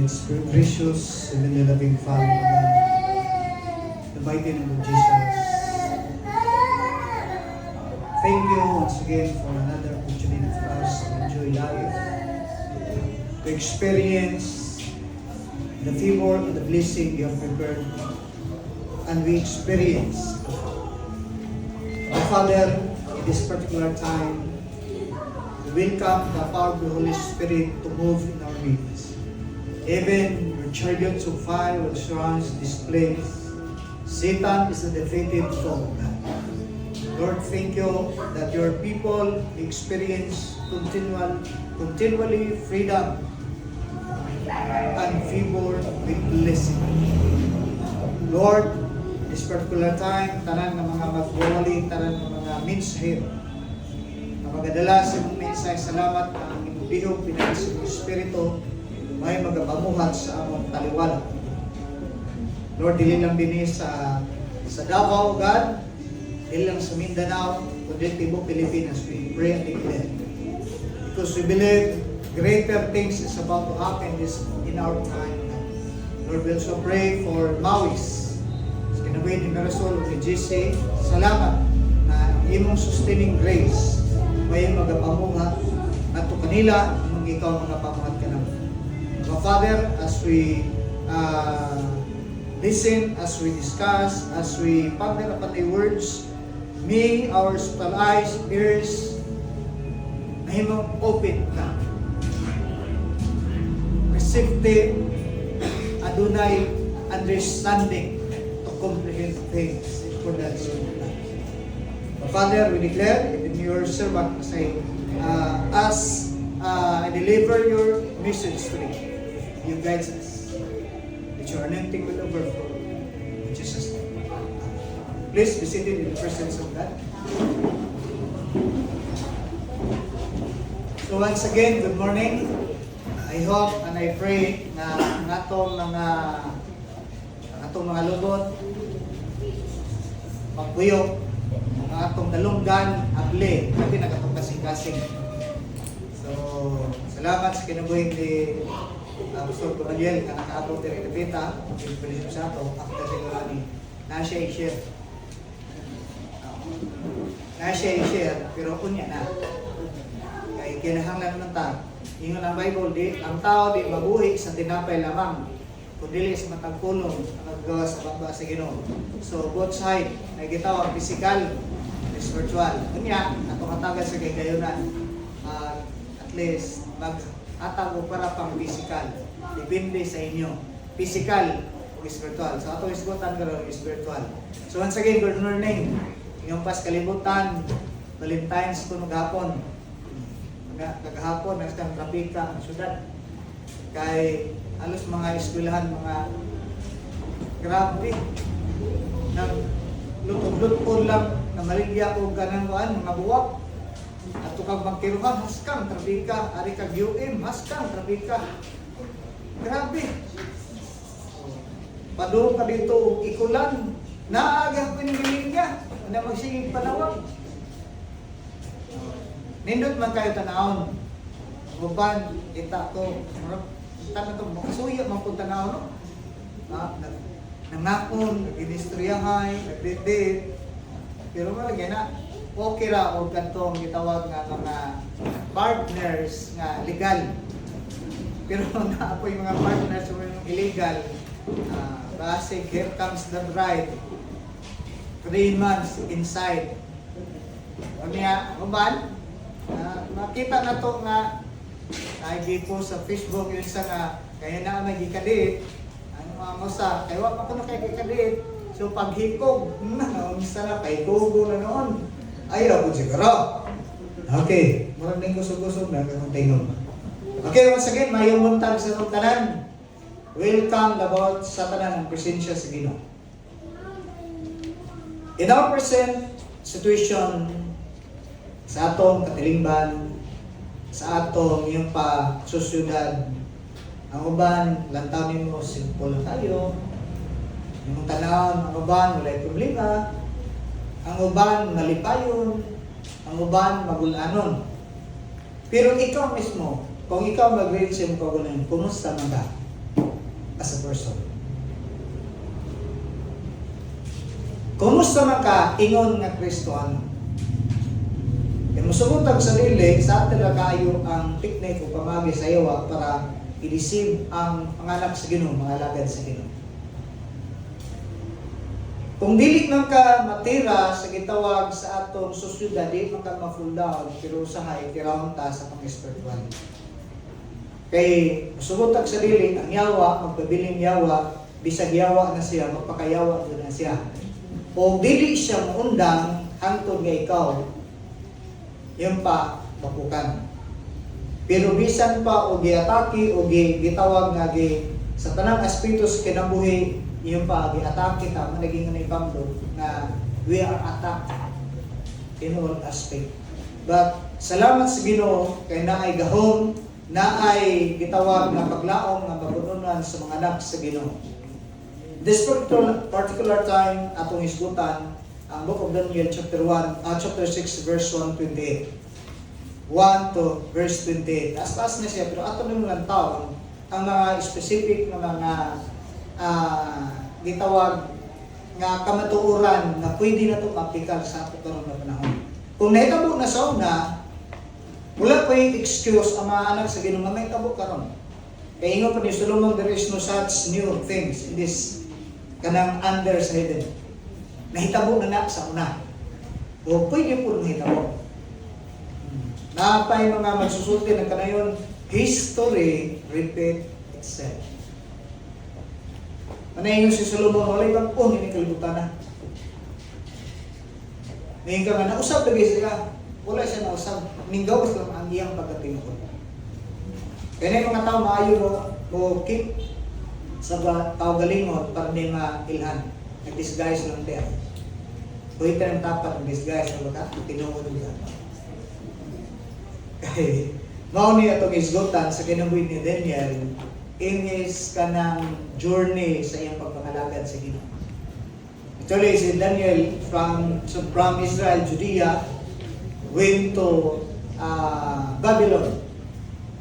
It's very precious and the loving Father, God, the mighty name of Jesus. Thank you once again for another opportunity for us to enjoy life, to experience the favor and the blessing you have prepared, and we experience. Father, in this particular time, we welcome the power of the Holy Spirit to move in our midst. Even your chariots of fire will surround this place. Satan is a defeated foe. Lord, thank you that your people experience continually freedom and favor with blessing. Lord, this particular time, tanan ng mga magwawali, tanan ng mga mensahe, na magadala sa mong mensahe, salamat na ang imubihog, pinagis ng Espiritu, may magapamuhat sa among taliwala. Lord, dili lang din sa Davao, God, dili lang sa Mindanao, kundi Tibok Pilipinas, we pray and declare. Because we believe greater things is about to happen in our time. Lord, we also pray for Mawis. Sa kinawin ni Marisol ni GC, salamat na imong sustaining grace may magapamuhat at to kanila nung ikaw magapamuhat ka naman. Father, as we listen, as we discuss, as we ponder upon the words, may our spiritual eyes, ears, nahimong open ka. Receptive, adunay understanding to comprehend things for that soul. Father, we declare in your servant say, as I deliver your message today, you guide us. That your anointing will overflow. In Jesus' name. Please be seated in the presence of God. So once again, good morning. I hope and I pray na ang atong mga lubot, pagkuyok, ang atong dalunggan, able, kasi nagatong kasing-kasing. So, salamat sa kinabuhin ni Pastor Tonaliel na nakaabot din ng Pita, yung pwede sa ato, after sigurani, na siya i-share. Pero kunya na. Kaya kinahanglan ng tao. Ingon ang Bible, ang tao di mabuhi sa tinapay lamang, kundi sa matagpulong ang naggawa sa baba sa Ginoo. So, both side, nagitawag physical, spiritual. Kunya, ato katagal sa kaygayonan. At least, atag o para pang physical. Depende sa inyo. Physical o spiritual. So ato isgutan ka rin spiritual. So once again, good morning. Inyong pas kalibutan, Valentine's ko maghapon. Kagahapon, nagstang trapika ang syudad. Kay halos mga eskwelahan, mga grabe. Nang lutod-lutod lang na maligya o ganang mga buwak. At kag magkiruhan, haskang trapika, ari kag UM, haskang trapika. Grabe. Padung ka dito, ikulan, naagah pinigiling niya, na magsigig panawag. Nindot man kayo tanahon, guban, kita to, tanah to, makasuya man po tanahon, no? Nangakon, nag-inistoryahay, nag-date, pero malagyan na, okay ra o kantong gitawag nga mga partners nga legal. Pero na po yung mga partners nga illegal. Basic, here comes the bride. 3 months inside. O niya, uban, makita na to nga nagi po sa Facebook yun sa nga kaya na may gikadit. Ano mga musa, kaya wap ako na kay gikadit. So paghikog, isa na kay kugo na noon. Ayaw po siguro. Okay. Murang nang gusog-gusog na kung tingog. Okay, once again, mayong muntag sa itong tanan. Welcome about sa tanan ng presensya sa Ginoo. In our present situation, sa atong katilingban, sa atong yung pa-susyudad, ang uban, lantaw mo, simple tayo. Yung tanawon, ang uban, walay problema. Ang uban nalipayon, ang uban magulanon. Pero ikaw mismo, kung ikaw mag-reach mo kagulan, kumusta man ka? as a person. Kumusta man ka ingon nga Kristohano? Kaya musubot ang sarili, sa atin na kayo ang technique o pamagi sa iwa para i-receive ang panganak sa Ginoo, mga alagad sa Ginoo. Kung dili man ka matira sa gitawag sa atong sosyudad, di man ka ma-full down, pero usahay, tiraon ta sa pang-espiritual. Kay musubot ang sarili, ang yawa, magpabiling yawa, bisag yawa na siya, magpakayawa na siya. O dili siya maundang hangtod nga ikaw, yun pa, mapukan. Pero bisan pa o giatake o gitawag nga sa tanang aspeto sa kinabuhi, yung pa giatake ta managing na ibangdo na we are attacked in all aspect. But salamat sa Ginoo kay naay gahom, naay gitawag na paglaom nga mabununan sa mga anak sa Ginoo. This particular time atong isgutan ang Book of Daniel chapter 6 verse 128. 1 to verse 28. Taas na siya, pero ato nung lang tao ang mga specific na mga gitawag nga kamatuoran na pwede na itong aplikal sa ato karon na panahon. Kung naitabo na sa una, wala pa yung excuse ang mga anak sa Ginoo nga may tabo karon. Kaya ingon pa ni Solomon, there is no such new things in this kanang under sa heaven. Nahitabo na sa una. O pwede po nahitabo. Napay mga magsusulti ng kanayon, history repeat itself. Manayon si Solomon, wala ibang hindi kalibutan na. Ngayon ka nga, nausap lagi sila. Wala siya nausap. Ninggawas lang ang iyang pagkatinukod. Kaya na yung mga tao maayo mo keep sa tao galingon para hindi mailhan. Nag-disguise lang din. Kung ito ng tapat ng disguise, tinukod nila. Kaya, mauni atong isgutan sa kinabuhi ni Daniel, ingis ka ng journey sa iyang pagpangalagad sa Ginoo. Actually, si Daniel from Israel, Judea, went to Babylon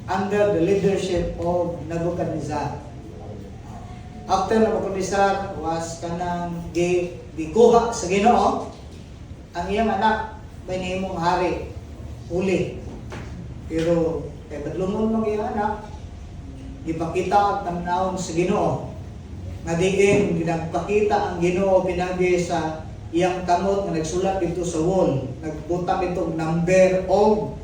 under the leadership of Nebuchadnezzar. After Nebuchadnezzar was kanang gikuha sa Ginoo, ang iyang anak may nahimong hari, uli. Pero kay badlungon mang iyang anak, ipakita ang tanawon sa Ginoo. Nga diin ginagpakita ang Ginoo pinagi sa iyang kamot nga nagsulat dito sa wall. Nagbutang ito number of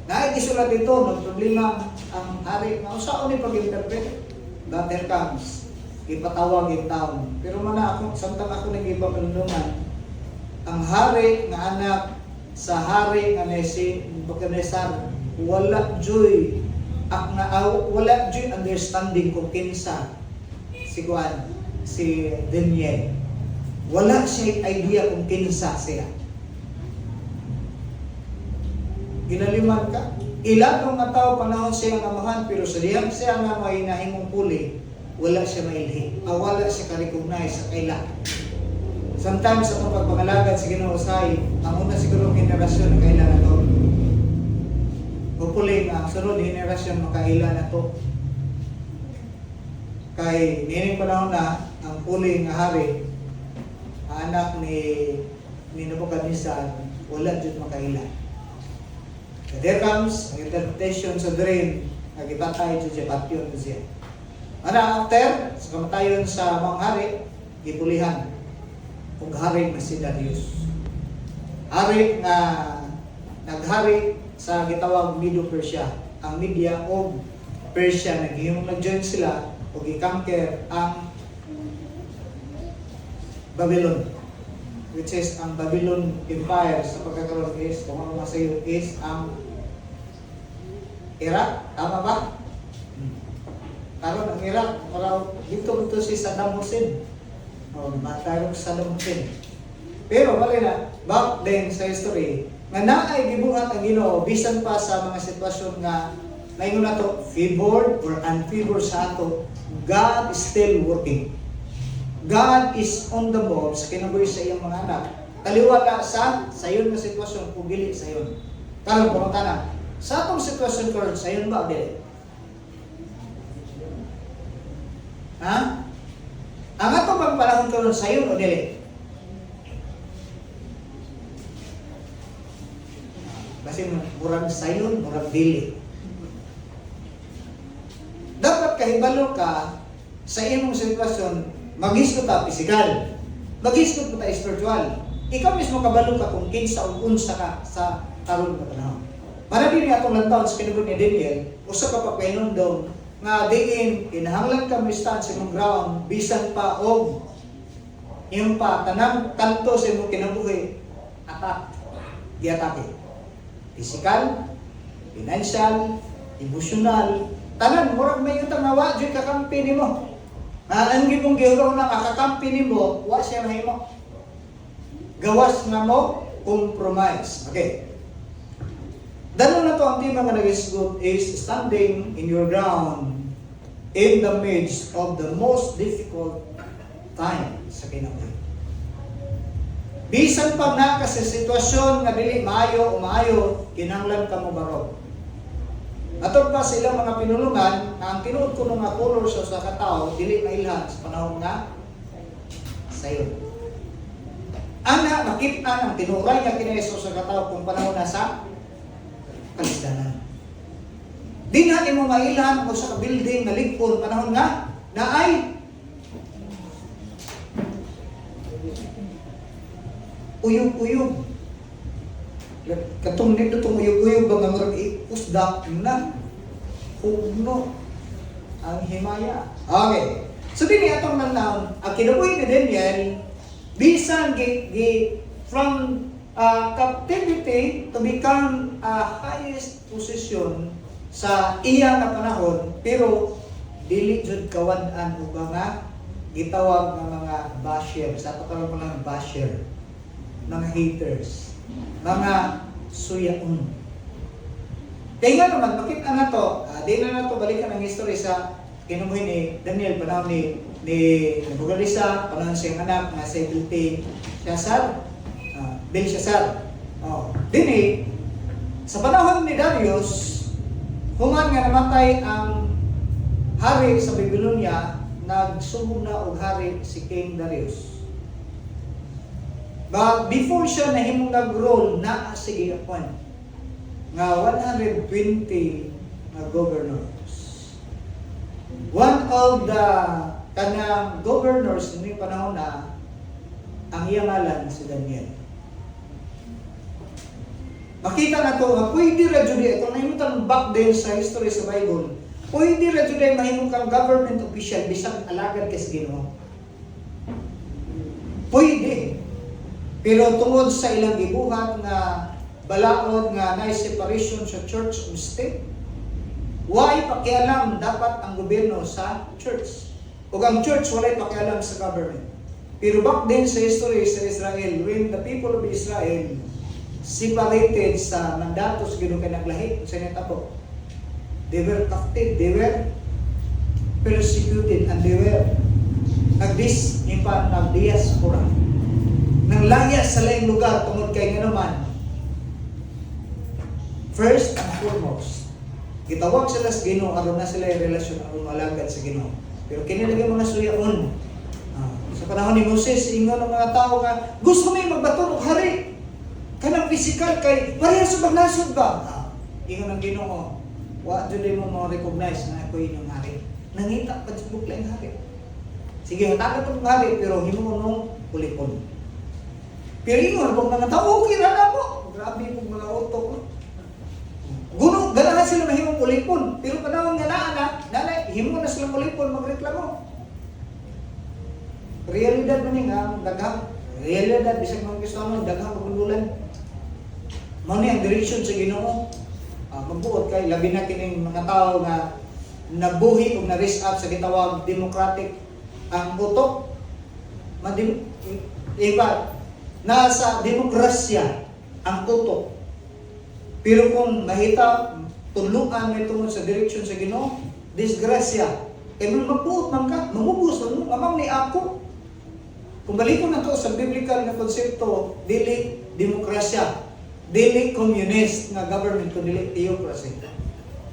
naigisulat dito, problema ang hari. Mausaon ni pag-interpret. But there comes, ipatawag yung taon. Pero mana ako, samtang ako nag-iba kalunungan, ang hari nga anak sa hari nga si Nebuchadnezzar, wala joy understanding kung kinsa si Daniel. Wala siya idea kung kinsa siya. Ginaliman ka. Ilan ng tao panahon siya ang amahan, pero sa diyang siya nga may nahimong puli, wala siya mailhi. Wala siya ka-recognize sa kaila. Sometimes sa pagpangalagad sa Ginoo say, ang una siguro henerasyon na kaila na to. Hopefully, ang sunod henerasyon makaila na to. Kay nining panahon na ang puli nga hari, anak ni Nebuchadnezzar, wala jud makaila. There comes ang interpretation sa dream, nagipatay jud siya patyon siya. Ana after sa kamatayon sa mga hari, gipulihan ug hari nga si Darius. Hari nga naghari sa gitawag Medo Persia. Ang Media o Persia nag-join sila o i-conquer ang Babylon, which is ang Babylon Empire sa pagkakaroon is, kung ano masayo is ang Iraq, tama ba? Karon ang Iraq, dito si Saddam Hussein. Matayong Saddam Hussein. Pero wala na, back then sa history, nga naay gibuhat ang Ginoo bisan pa sa mga sitwasyon nga maingon nato favored or unfavored sa ato, God is still working. God is on the ball sa kinabuhi sa iyang mga anak. Taliwala sa sayon nga sitwasyon kung dili sayon. Karon pangutana, sa atong sitwasyon karon sayon ba dili? Ha? Ang ato bang panahon karon sayon o dili? Kasi murag sayon, murag dili. Dapat kahibalo ka sa imong sitwasyon, mag-isgot ta physical, mag-isgot mo ta spiritual. Ikaw mismo kabalo ka kung kinsa o unsa ka sa karon nga panahon. Marami ni atong lantaw sa kinabuhi ni Daniel, usa ka pa painundong nga diin kinahanglan ka mo stand sa imong ground bisan pa og yung pa tanang kanto sa imong kinabuhi attack, giatake. Physical, financial, emotional, tanan murag may utang na wa jud kakampi nimo. Ang gibong gihuro na kakampi nimo, wa siya mahimo. Gawas na mo compromise. Okay. Danon na to ang tema nga nagisgot is standing in your ground in the midst of the most difficult time sa kinabuhi. Bisan pa na kasi sitwasyon nga dili maayo o maayo, kinahanglan ka mo baro. Atol pa sa ilang mga pinulungan na ang tinuod ko nga color sa katao dili mailhan sa panahon nga sayo. Ana makita ang tinuray nga kini Hesus sa katao kung panahon na sa kalisdanan. Di na imo mailhan o sa building na ligpon panahon nga na ay uyog-uyog. Katong nito itong uyog-uyog ba nga marag ikusdak na hugno ang himaya. Okay. So din atong nanawon ang kinabuhi ni Daniel bisan from captivity to become a highest position sa iya nga panahon, pero dili jud kawad-an og mga gitawag nga mga basher, sa ato karon mga basher, mga haters, mga suyaon. Kaya nga naman, makita na to, di na to balikan ang history sa kinabuhi ni Daniel, panahon ni Nebuchadnezzar, panahon siyang anak na si Belshazzar. Dini, sa panahon ni Darius, human nga namatay ang hari sa Babylonia, nagsugod na og hari si King Darius. But before siya nahimong nag-rule na sige appoint nga 120 na governors. One of the kanang governors ni panahon na ang iyang ngalan si Daniel. Makita na to nga pwede ra jud ito nahimutan back then sa history sa Bible. Pwede ra jud mahimong kang government official bisan alagad kay sa Ginoo. Pwede. Pero tungod sa ilang gibuhat nga balaod nga nay separation sa church ug state, why pakialam dapat ang gobyerno sa church. Ug ang church walay pakialam sa government. Pero back then sa history sa Israel, when the people of Israel separated sa mandatos Ginoo kay naglahi sa netapo, they were captive, they were persecuted, and they were nag-diaspora. Nang laya sa laing lugar tungod kay nga naman, first and foremost, gitawag sila sa Ginoo aron na sila yung relasyon aron malagad sa Ginoo. Pero kinilang mga suyaon. Sa panahon ni Moses, ingon ang mga tao nga gusto may magbaton og hari. Kanang physical kay parehas sa baglasod ba? Ingon ang Ginoo, wa jud mo ma-recognize na ako inyong hari. Nangita pa jud laing hari. Sige, hatagan tong hari pero himo mong kulipon. Pero ingon kung mga tao okay ra na mo. Grabe pong mga utok. Guno, ganahan sila mahimong kulipon. Pero panahon nga nanay, himo na sila kulipon magreklamo. Realidad man nga daghang realidad bisag mga Kristiyano daghang pagululan. Mao ni ang direksyon sa Ginoo. Magbuot kay labi na kining mga tao nga nabuhi ug na-raise up sa gitawag democratic ang utok. Iba nasa demokrasya ang utok. Pero kung mahita tuluan may tungod sa direksyon sa Ginoo, disgrasya. Kaya magbuot man ka, mamubus mo, amang ni ako. Kung balikon na to sa biblical na konsepto, dili demokrasya, dili communist nga government, kundi theocracy.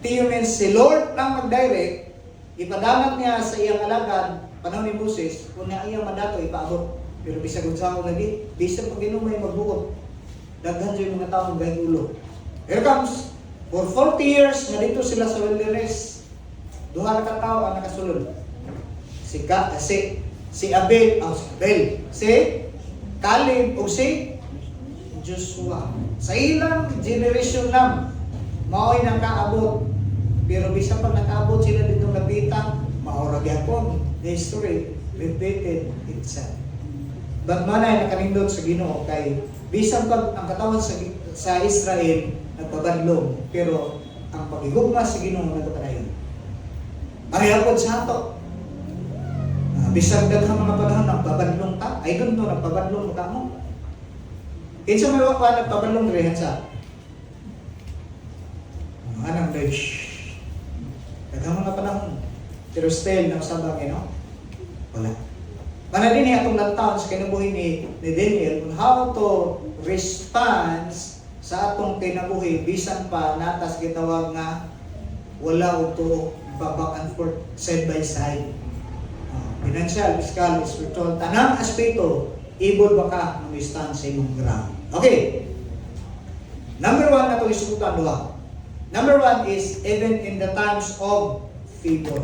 Theo means si Lord lang mag-direct, Ipadangat niya sa iyang alagad, panahon ni Moses, kung na iyang mandato, ipaabot. Pero bisag unsa ko lagi, bisag pag may magbuot, daghan yung mga taong gayong ulo. Here comes, for 40 years, na dito sila sa wilderness, duha na katao ang nakasulod. Si Abel, si Caleb, o si Joshua. Sa ilang generation lang, mao'y nakaabot. Pero bisa pag nakaabot sila dito nabitang, maorag yapon. The history repeated itself. But manay nakanindot sa Ginoo kay bisan pag ang katawan sa Israel nagpabadlong, pero ang pagigugma sa Ginoo nagpadayon. Arihapod sa ato. Bisan daghang mga panahon nagpabadlong ta, I don't know nagpabadlong mo ka mo. Kinsa may wapa nagpabadlong rehan sa anang Dutch. Daghang mga panahon. Pero still nagsabang wala. Mana din atong lantaon sa kinabuhi ni Daniel on how to respond sa atong kinabuhi bisan pa natas gitawag nga wala og tuo back and forth side by side. Financial, fiscal, spiritual, tanang aspeto, able ba ka mag-stand sa imong ground. Okay. Number 1 na ito isukutan duha. Number 1 is even in the times of favor.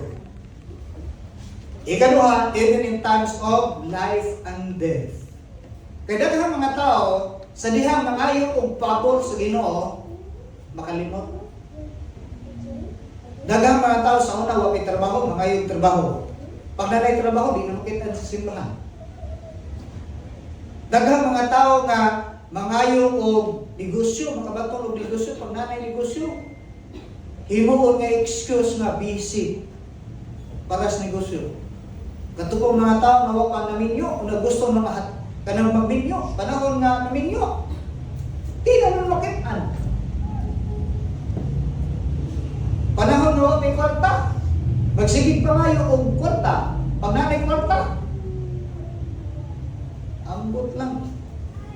Ikaduha, even in times of life and death. Kaya daghang mga tao sa dihang mangayo og pabor sa Ginoo makalimot. Daghang mga tao sa una wa may trabaho, mangayo og trabaho. Pag nanay trabaho, di na makita sa simbahan. Daghang mga tao nga mangayo og negosyo, makabaton og negosyo, pag nanay negosyo, himuon nga excuse nga busy para sa negosyo. Katupong mga tao na wala naminyo, na gusto mga kanang magminyo, panahon nga naminyo, di na makitaan. Panahon nga may kwarta, magsigig pa kayo og kwarta, pag nanay kwarta, ambot lang.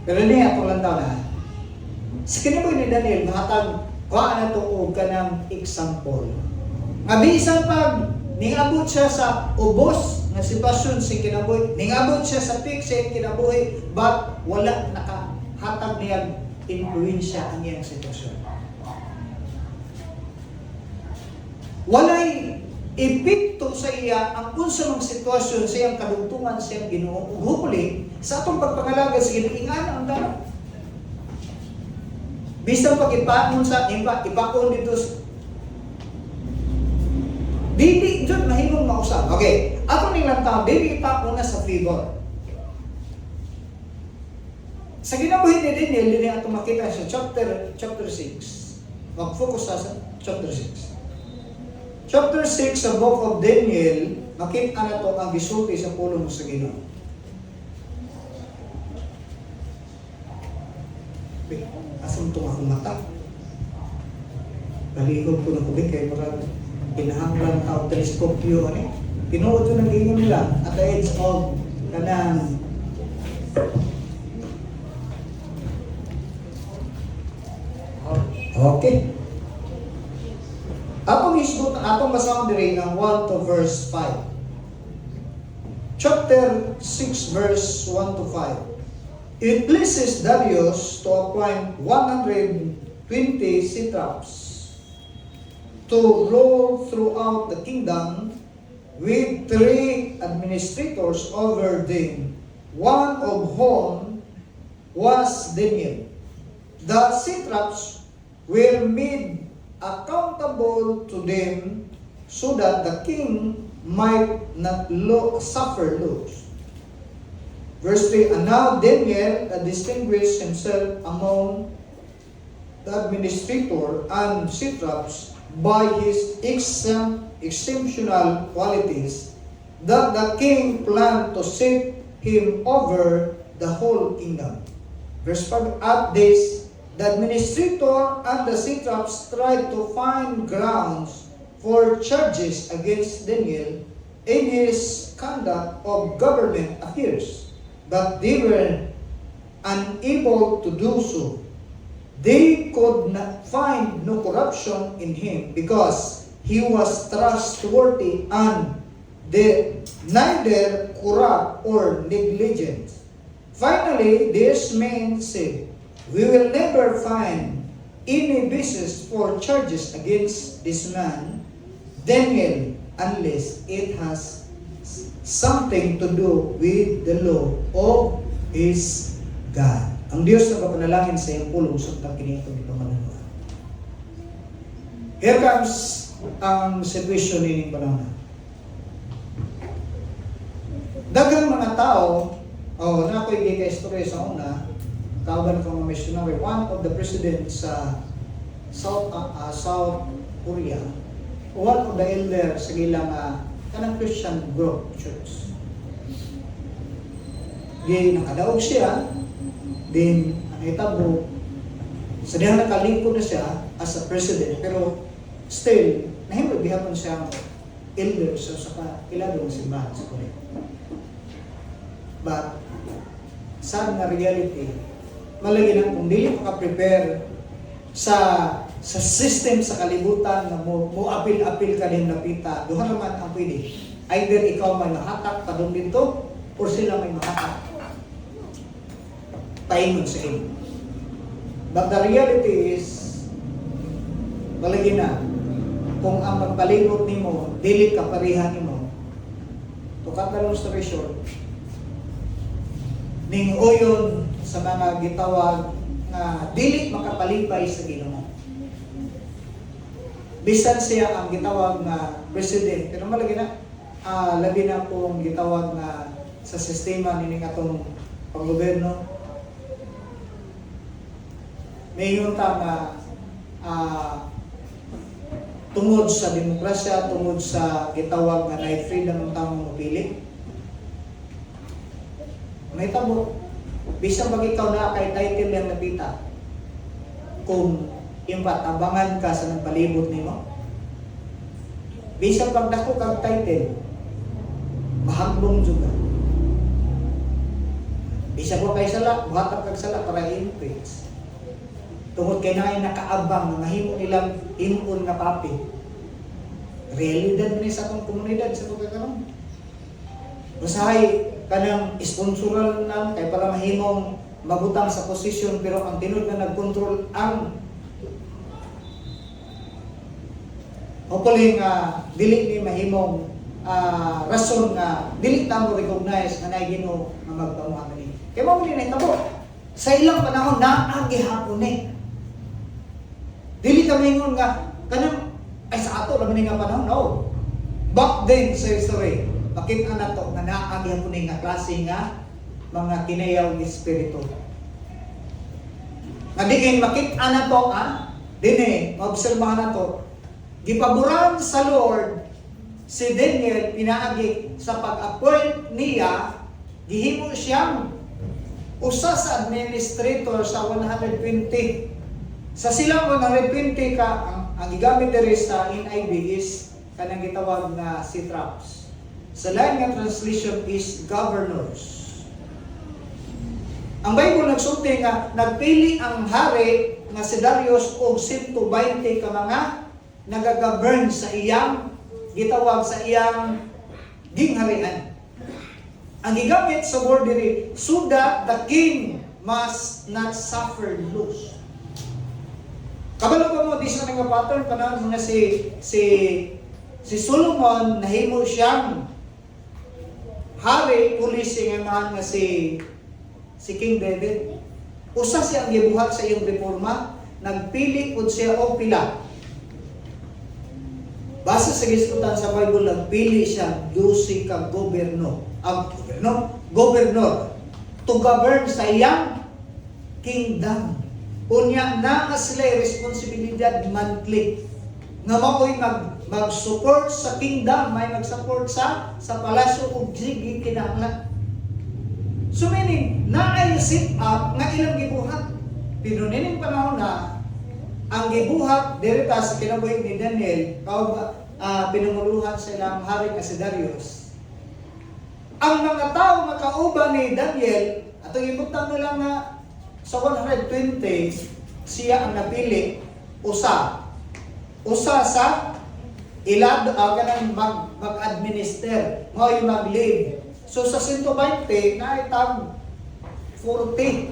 Pero hindi atong lantaw na. Sa kinabuhi ni Daniel, mahatag kuhaan na ito og kanang example. Nga bisan pag ningabot siya sa ubos na sitwasyon sa kinabuhi, ningabot siya sa peak sa kinabuhi, but wala nakahatag niyang influensya ang iyang sitwasyon. Walay epekto sa iya ang unsa mang sitwasyon sa iyang kadugtungan sa iyang Ginoo ug hopefully sa atong pagpangalagad sa Ginoo ingana ang dara. Bisan pag ipaon sa ipaon dito dili jud mahimong mausab. Okay, ato ning lantaw dili ipaon na sa favor. Sa kinabuhi ni Daniel dili ato makita sa chapter 6. Mag-focus sa chapter 6. Chapter 6 sa book of Daniel, makita na ito ang gisulti sa pulong sa Ginoo. Asam itong akong mata. Balihog ko na kubik kay parang pinahanglan ang teleskopyo. Pinuod ko ng gingon nila at the age of kanang okay. Atong basahon diri ang 1 to verse 5. Chapter 6 verse 1 to 5. It pleases Darius to appoint 120 satraps to rule throughout the kingdom with 3 administrators over them, one of whom was Daniel. The satraps were made accountable to them so that the king might not suffer loss. Verse 3, and now Daniel distinguished himself among the administrator and satraps by his exceptional qualities that the king planned to set him over the whole kingdom. Verse 5, at this, the administrator and the satraps tried to find grounds for charges against Daniel in his conduct of government affairs, but they were unable to do so. They could not find no corruption in him because he was trustworthy and neither corrupt or negligent. Finally, these men said, "We will never find any basis for charges against this man, Daniel, unless it has something to do with the law of his God." Ang Diyos na papanalangin sa iyong pulong suntang kinito dito manunod. Here comes ang situation ni panahon. Daghang mga tao, na ako'y gika-istorya sa una, kauban ko mga missionary, one of the presidents sa South Korea, one of the elder sa ilang kanang Christian group church. Di nakadaog siya, din ang itabo, sa diyan nakalingkod na siya as a president, pero still, nahimod gihapon siya elder sa iladong simbahan sa Korea. But, sad na reality, malagi na kung dili maka-prepare sa system sa kalibutan na mo apil-apil ka din napita, duha naman ang pwede. Either ikaw may mahatak padung dito or sila may mahatak paingon sa inyo. But the reality is, malagi na, kung ang magpalingot nimo dili ka pareha nimo, tukat na long story short, ning uyon sa mga gitawag na dili makapalipay sa Ginoo. Bisan siya ang gitawag na president, pero malagi na labi na pong gitawag na sa sistema nining atong panggobyerno. Mayon ta na tungod sa demokrasya, tungod sa gitawag nga na freedom ng taong mapili. May tabo, bisang pag ikaw na kay title yung napita, kung impat abangan ka sa nagpalibot nimo, bisang pag dako kag title, mahagbong juga. Bisang ko kay sala, buhatag kag sala para i-increase. Tungod kay naay nakaabang nga himo nilang imon nga papi. Realidad ni sa atong komunidad sa pagkakaroon. Usahay kanang sponsoral na kay para mahimong mabutang sa posisyon, pero ang tinud nga nagkontrol ang hopefully nga dili ni mahimong rason nga dili ta mo recognize nga nay Ginoo nga magpamuha kani. Kay mao ni nahitabo sa ilang panahon na ang gihapon ni. Dili ta mingon nga kanang ay sa ato labi nga panahon, no. Back then sa history, makita na to nga naagyan po nga klase nga mga kinayaw ni Espiritu. Nga diin makita na to, maobserbahan na to, gipaboran sa Lord si Daniel pinaagi sa pag-appoint niya, gihimo siyang usa sa administrator sa 120. Sa silang 120 ka, ang gigamit diri sa NIV is kanang gitawag na satraps. Sa lain nga translation is governors. Ang Bible nagsulti nga nagpili ang hari nga si Darius og 120 ka mga nagagovern sa iyang gitawag sa iyang gingharian. Ang gigamit sa word diri, so that the king must not suffer loss. Kabalo pa mo di sa nga pattern panahon nga si Solomon nahimo siyang hari pulisi nga man nga si King David. Usa siya ang gibuhat sa iyong reforma, nagpili pud siya og pila. Base sa gisgutan sa Bible, nagpili siya 12 ka gobernador to govern sa iyang kingdom. Unya na sila responsibilidad monthly nga mao'y mag-support sa kingdom, may mag-support sa palasyo ug sige kinahanglan. So meaning, naay sit up nga ilang gibuhat. Pero nining panahon na ang gibuhat direta sa kinabuhi ni Daniel, pinamuluhan sa ilang hari nga si Darius. Ang mga tao nga kauban ni Daniel, atong ibutang nila nga sa 120, siya ang napili usa sa ilad kanang mag-administer, mo yung mag-lead. So sa 120 na itag 40.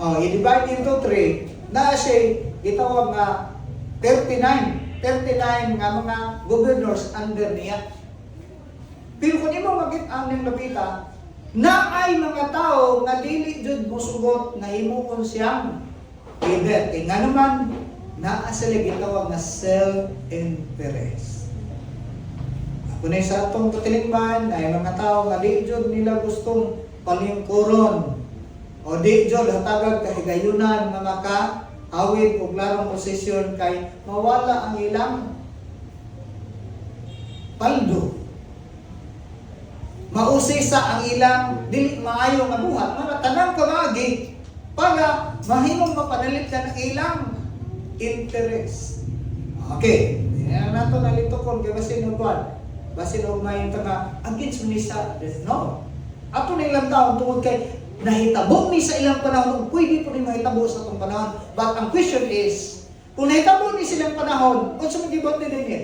I-divide into 3, na siya gitawag nga 39 nga mga governors under niya. Pero kung imo makit-an ning lapita, na ay mga tao nga dili jud mosugot nga himuon siyang leader. Kay nga naman naa sila gitawag nga self-interest. Kung sa atong katilingban ay mga tao nga di jud nila gustong palingkuron o di jud hatagag kahigayunan nga makahawid og larong posisyon kay mawala ang ilang paldo. Mausisa ang ilang dili maayo nga buhat. Mga tanang kamagi para mahimong mapanalit ka ng ilang interest. Okay. Yan nato nalitokon kay basin og kwan. Basin og may nga against ni sa no. Ato na ilang taon tungod kay nahitabo ni sa ilang panahon ug pwede po ni mahitabo sa atong panahon. But ang question is, kung nahitabo ni silang panahon, unsa man gibot ni dinhi?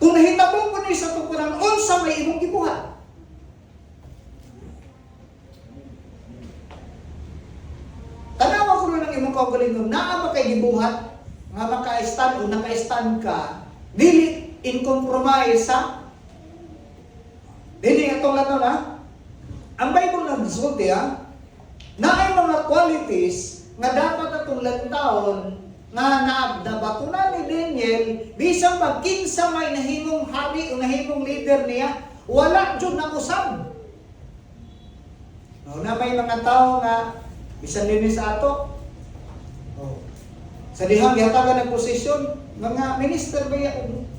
Kung nahitabo ko ni sa atong panahon, unsa may imong gibuhat? Tanawa ko rin ang imong kaugalingon, naa ba kay gibuhat nga maka-stand o naka-stand ka, dili in compromise sa dili atong lato na. Ang Bible nagsulti na ay mga qualities nga dapat atong lantawon nga nabatunan ni Daniel bisang pagkinsa may nahimong hari o nahimong leader niya, wala jud na usab. Na may mga tao nga bisan din sa ato. Sa dihang gihatagan ng posisyon, mga minister ba yan?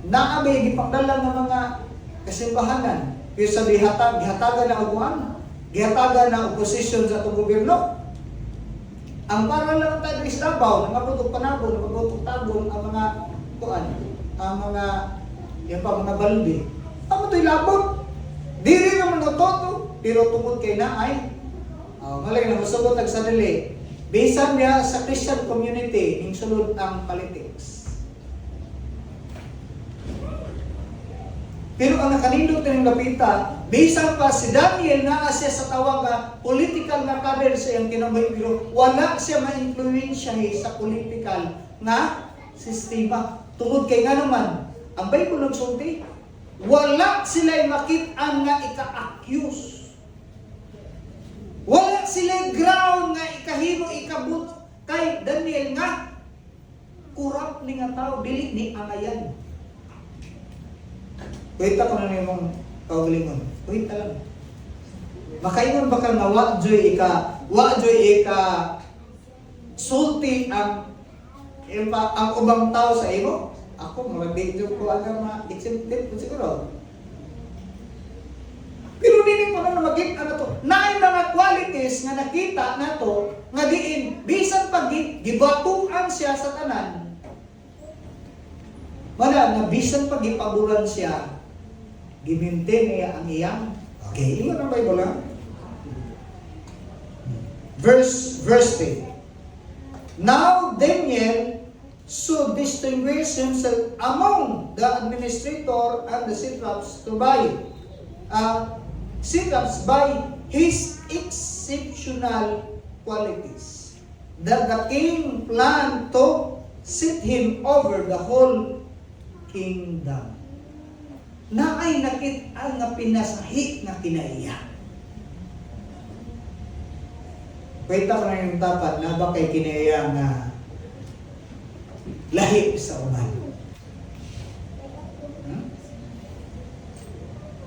Naabay gipangdala ng mga kasimbahanan. Pero sa gihatagan ng uguan, gihatagan ng posisyon sa itong gobyerno. Ang para lang tayo is Davao, nangabutog panabon, nangabutog tabon, ang mga kuan, ang mga yan pa mga balde. Ang ito'y labot. Diri naman na toto, pero tungkol kay naay. Malay na masugot ang sadali. Bisan niya sa Christian community, yung sulod ang politics. Pero ang nakanindot ng lapita, bisan pa si Daniel na siya sa tawag political na kader sa iyang kinabuhi, pero wala siya ma-influensya sa political na sistema. Tungod kay nga naman, ang Bible nagsulti, wala sila'y makit-an nga ika-accuse. Wala sila'y ground nga ikahimo, ikabut kay Daniel nga kurap ni nga tao, dili ni angayan. Kuwita ko na yung kaugalingon. Kuwita lang. Makaingon bakal nga wa-joy ika sulti ang ubang tao sa imo. Ako, mag-video ko agar ma-exhibit ko siguro. Pero nining pa na maging to. Naay mga qualities nga nakita nato nga diin bisan pag gibatuan siya sa tanan. Wala na bisan pag gipaburan siya, gimintin niya ang iyang. Okay, ingon ang Bible lang. Verse 10. Now Daniel so distinguish himself among the administrator and the satraps by his exceptional qualities, that the king planned to set him over the whole kingdom. Na ay nakit-an nga pinasahi nga kinaiya. Kwenta ko na yung dapat na ba kay kinaiya nga lahi sa uman.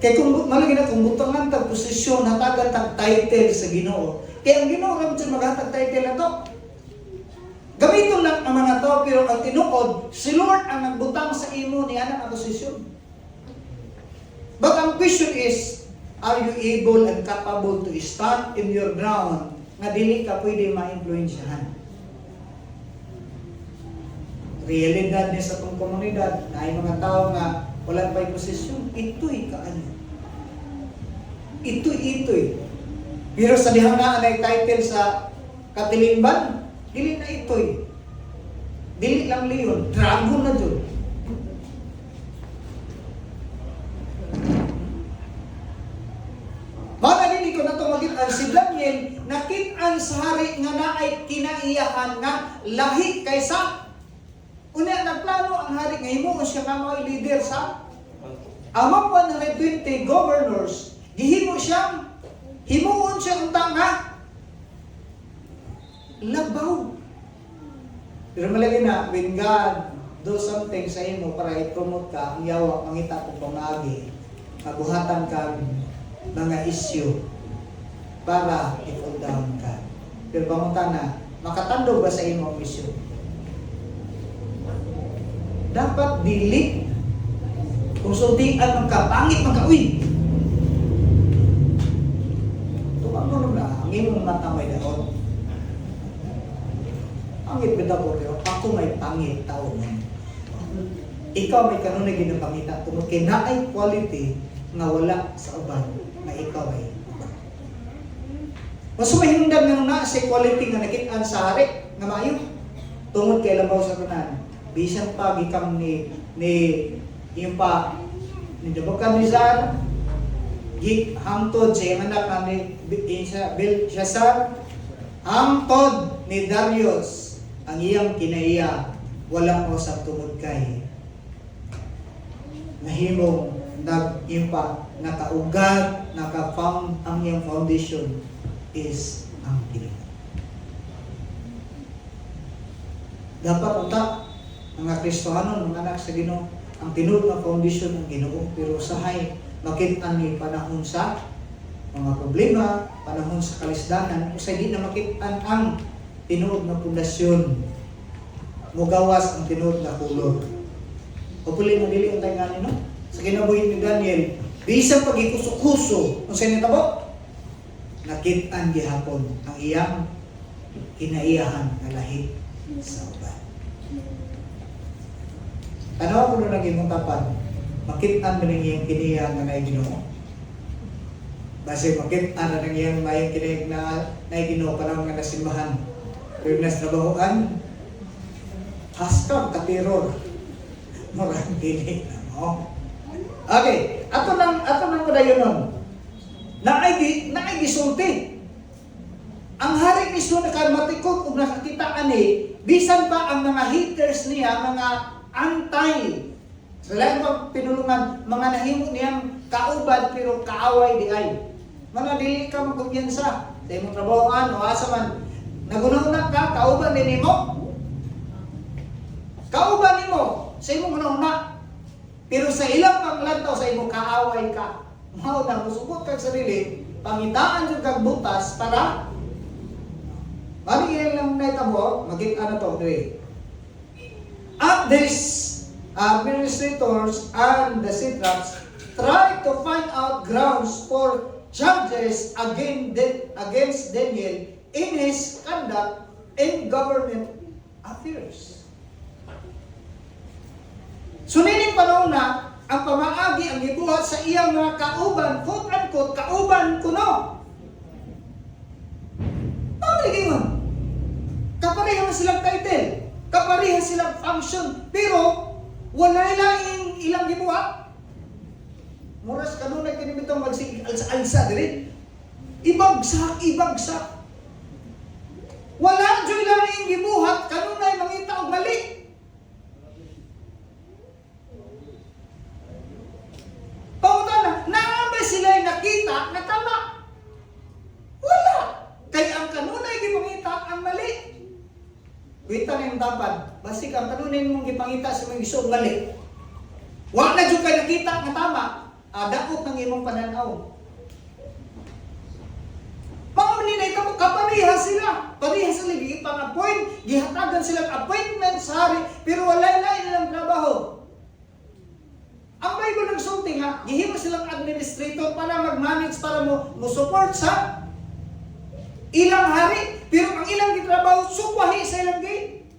Kaya kung malagi na kung butangan tag posisyon, hatagan tag title sa Ginoo. Kaya ang Ginoo ram siya maghatag title na to. Gamiton lang ang mga tao, pero ang tinuod, si Lord ang nagbutang sa imo niya ang posisyon. But ang question is, are you able and capable to stand in your ground nga dili ka pwede ma-influensyahan? Realidad niya sa itong komunidad na ay mga tao nga wala pa'y posisyon, ito'y kaano. Ito'y. Pero sa dihang nga ay title sa katilingban, dili na ito'y. Dili lang leon, dragon na dyan. Mga ko na ito maging si Daniel, nakit-an sa hari nga naay kinaiyahan nga lahi kaysa una nagplano ang hari nga himuon siya nga mga leader sa among 120 governors, gihimo siyang himuon siya unta nga labaw. Pero malagi na, when God do something sa imo para i-promote ka, ang yawa, mangita ko pamagi, mabuhatan ka mga issue para i-fall down ka. Pero pamunta na, makatandog ba sa imo ang issue? Dapat dili. Kung sultian ka, pangit magka-uy. Tumang na, ang imong mata may daon. Pangit ba ko rin? Ako may pangit tao mo. Ikaw may kanunay ginapangita. Kung kinaay quality nga wala sa uban, na ikaw ay uban. Mas mahinundan nga na sa quality nga nakitaan sa hari, nga maayo. Tungod kay labaw sa kanan. Bisan pa, gikam ni yung pa, ni Nebuchadnezzar, hangtod sa iyang anak ni Belshazzar, hangtod ni Darius, ang iyang kinaiya, walang usap tungod kay nahimong nag-impa, nakaugat, naka-found, ang iyang foundation is ang Ginoo. Dapat unta mga Kristohanon, mga anak sa Ginoo, ang tinuod nga foundation ng Ginoo, pero usahay makit-an ni panahon sa mga problema, panahon sa kalisdanan, usay di na makit-an ang tinuod na pundasyon, mugawas ang tinuod na kulog. Hopefully madili ang tayo nga no? Sa kinabuhi ni Daniel, bisang pagikuso-kuso, kung saan nitabo, nakit-an gihapon ang iyang kinaiyahan na lahi sa uban. Tanaw ko na naging mong tapan, makit-an ba ng iyang kinaiyahan na naiginoo? Base makit-an na ng iyang mayang kinaiyahan na naiginoo panahon nga nasimbahan. Pero natrabahoan, haskam, katiror. Murang dili na mo. Okay, ato nang kudayon nun. Naay gisulti. Ang hari mismo nakamatikot kung nakakita ani, bisan pa ang mga haters niya, mga antay. Sa lahat ng pinulungan, mga nahimo niyang kauban pero kaaway di ay. Mga dili ka magkumpiyansa. Sa imong trabahoan, o asa man, nagunahuna ka, kauban din mo. Kauban nimo sa imong gunahuna. Pero sa ilang panglantaw sa imong kaaway ka. Mao na musubot kag sarili, pangitaan jud kag butas para bali ilang naitabo, maging ano to, dire. At this administrators and the satraps try to find out grounds for charges against Daniel in his conduct in government affairs. Suniling panahon na ang pamaagi ang gibuhat sa iyang mga kauban, quote-unquote, kauban kuno. Pamaligin kapareha na silang title, kapareha silang function, pero wala lang ilang gibuhat. Muras kanunay kinimitong alsa diri. Ibagsak. Wala joy lang ing gibuhat kanunay mangita og mali. Pautana, naambay sila nakita na tama. Wala. Kaya ang kanunay gipangita ang mali. Kuita na yung dapat. Basi ang kanunay mong gipangita sa mga isog mali. Wala na dyan kayo nakita na tama. Dakot ng imong pananaw. Pangamin na ito, kapareha sila. Pareha sila, gipang-appoint. Gihatagan silang appointment sa hari, pero walay-lay nilang trabaho. Ang Bible nagsulti nga, gihimo silang administrator para mag-manage, para mo support sa ilang hari, pero ang ilang gitrabaho, sukwahi sa ilang gay.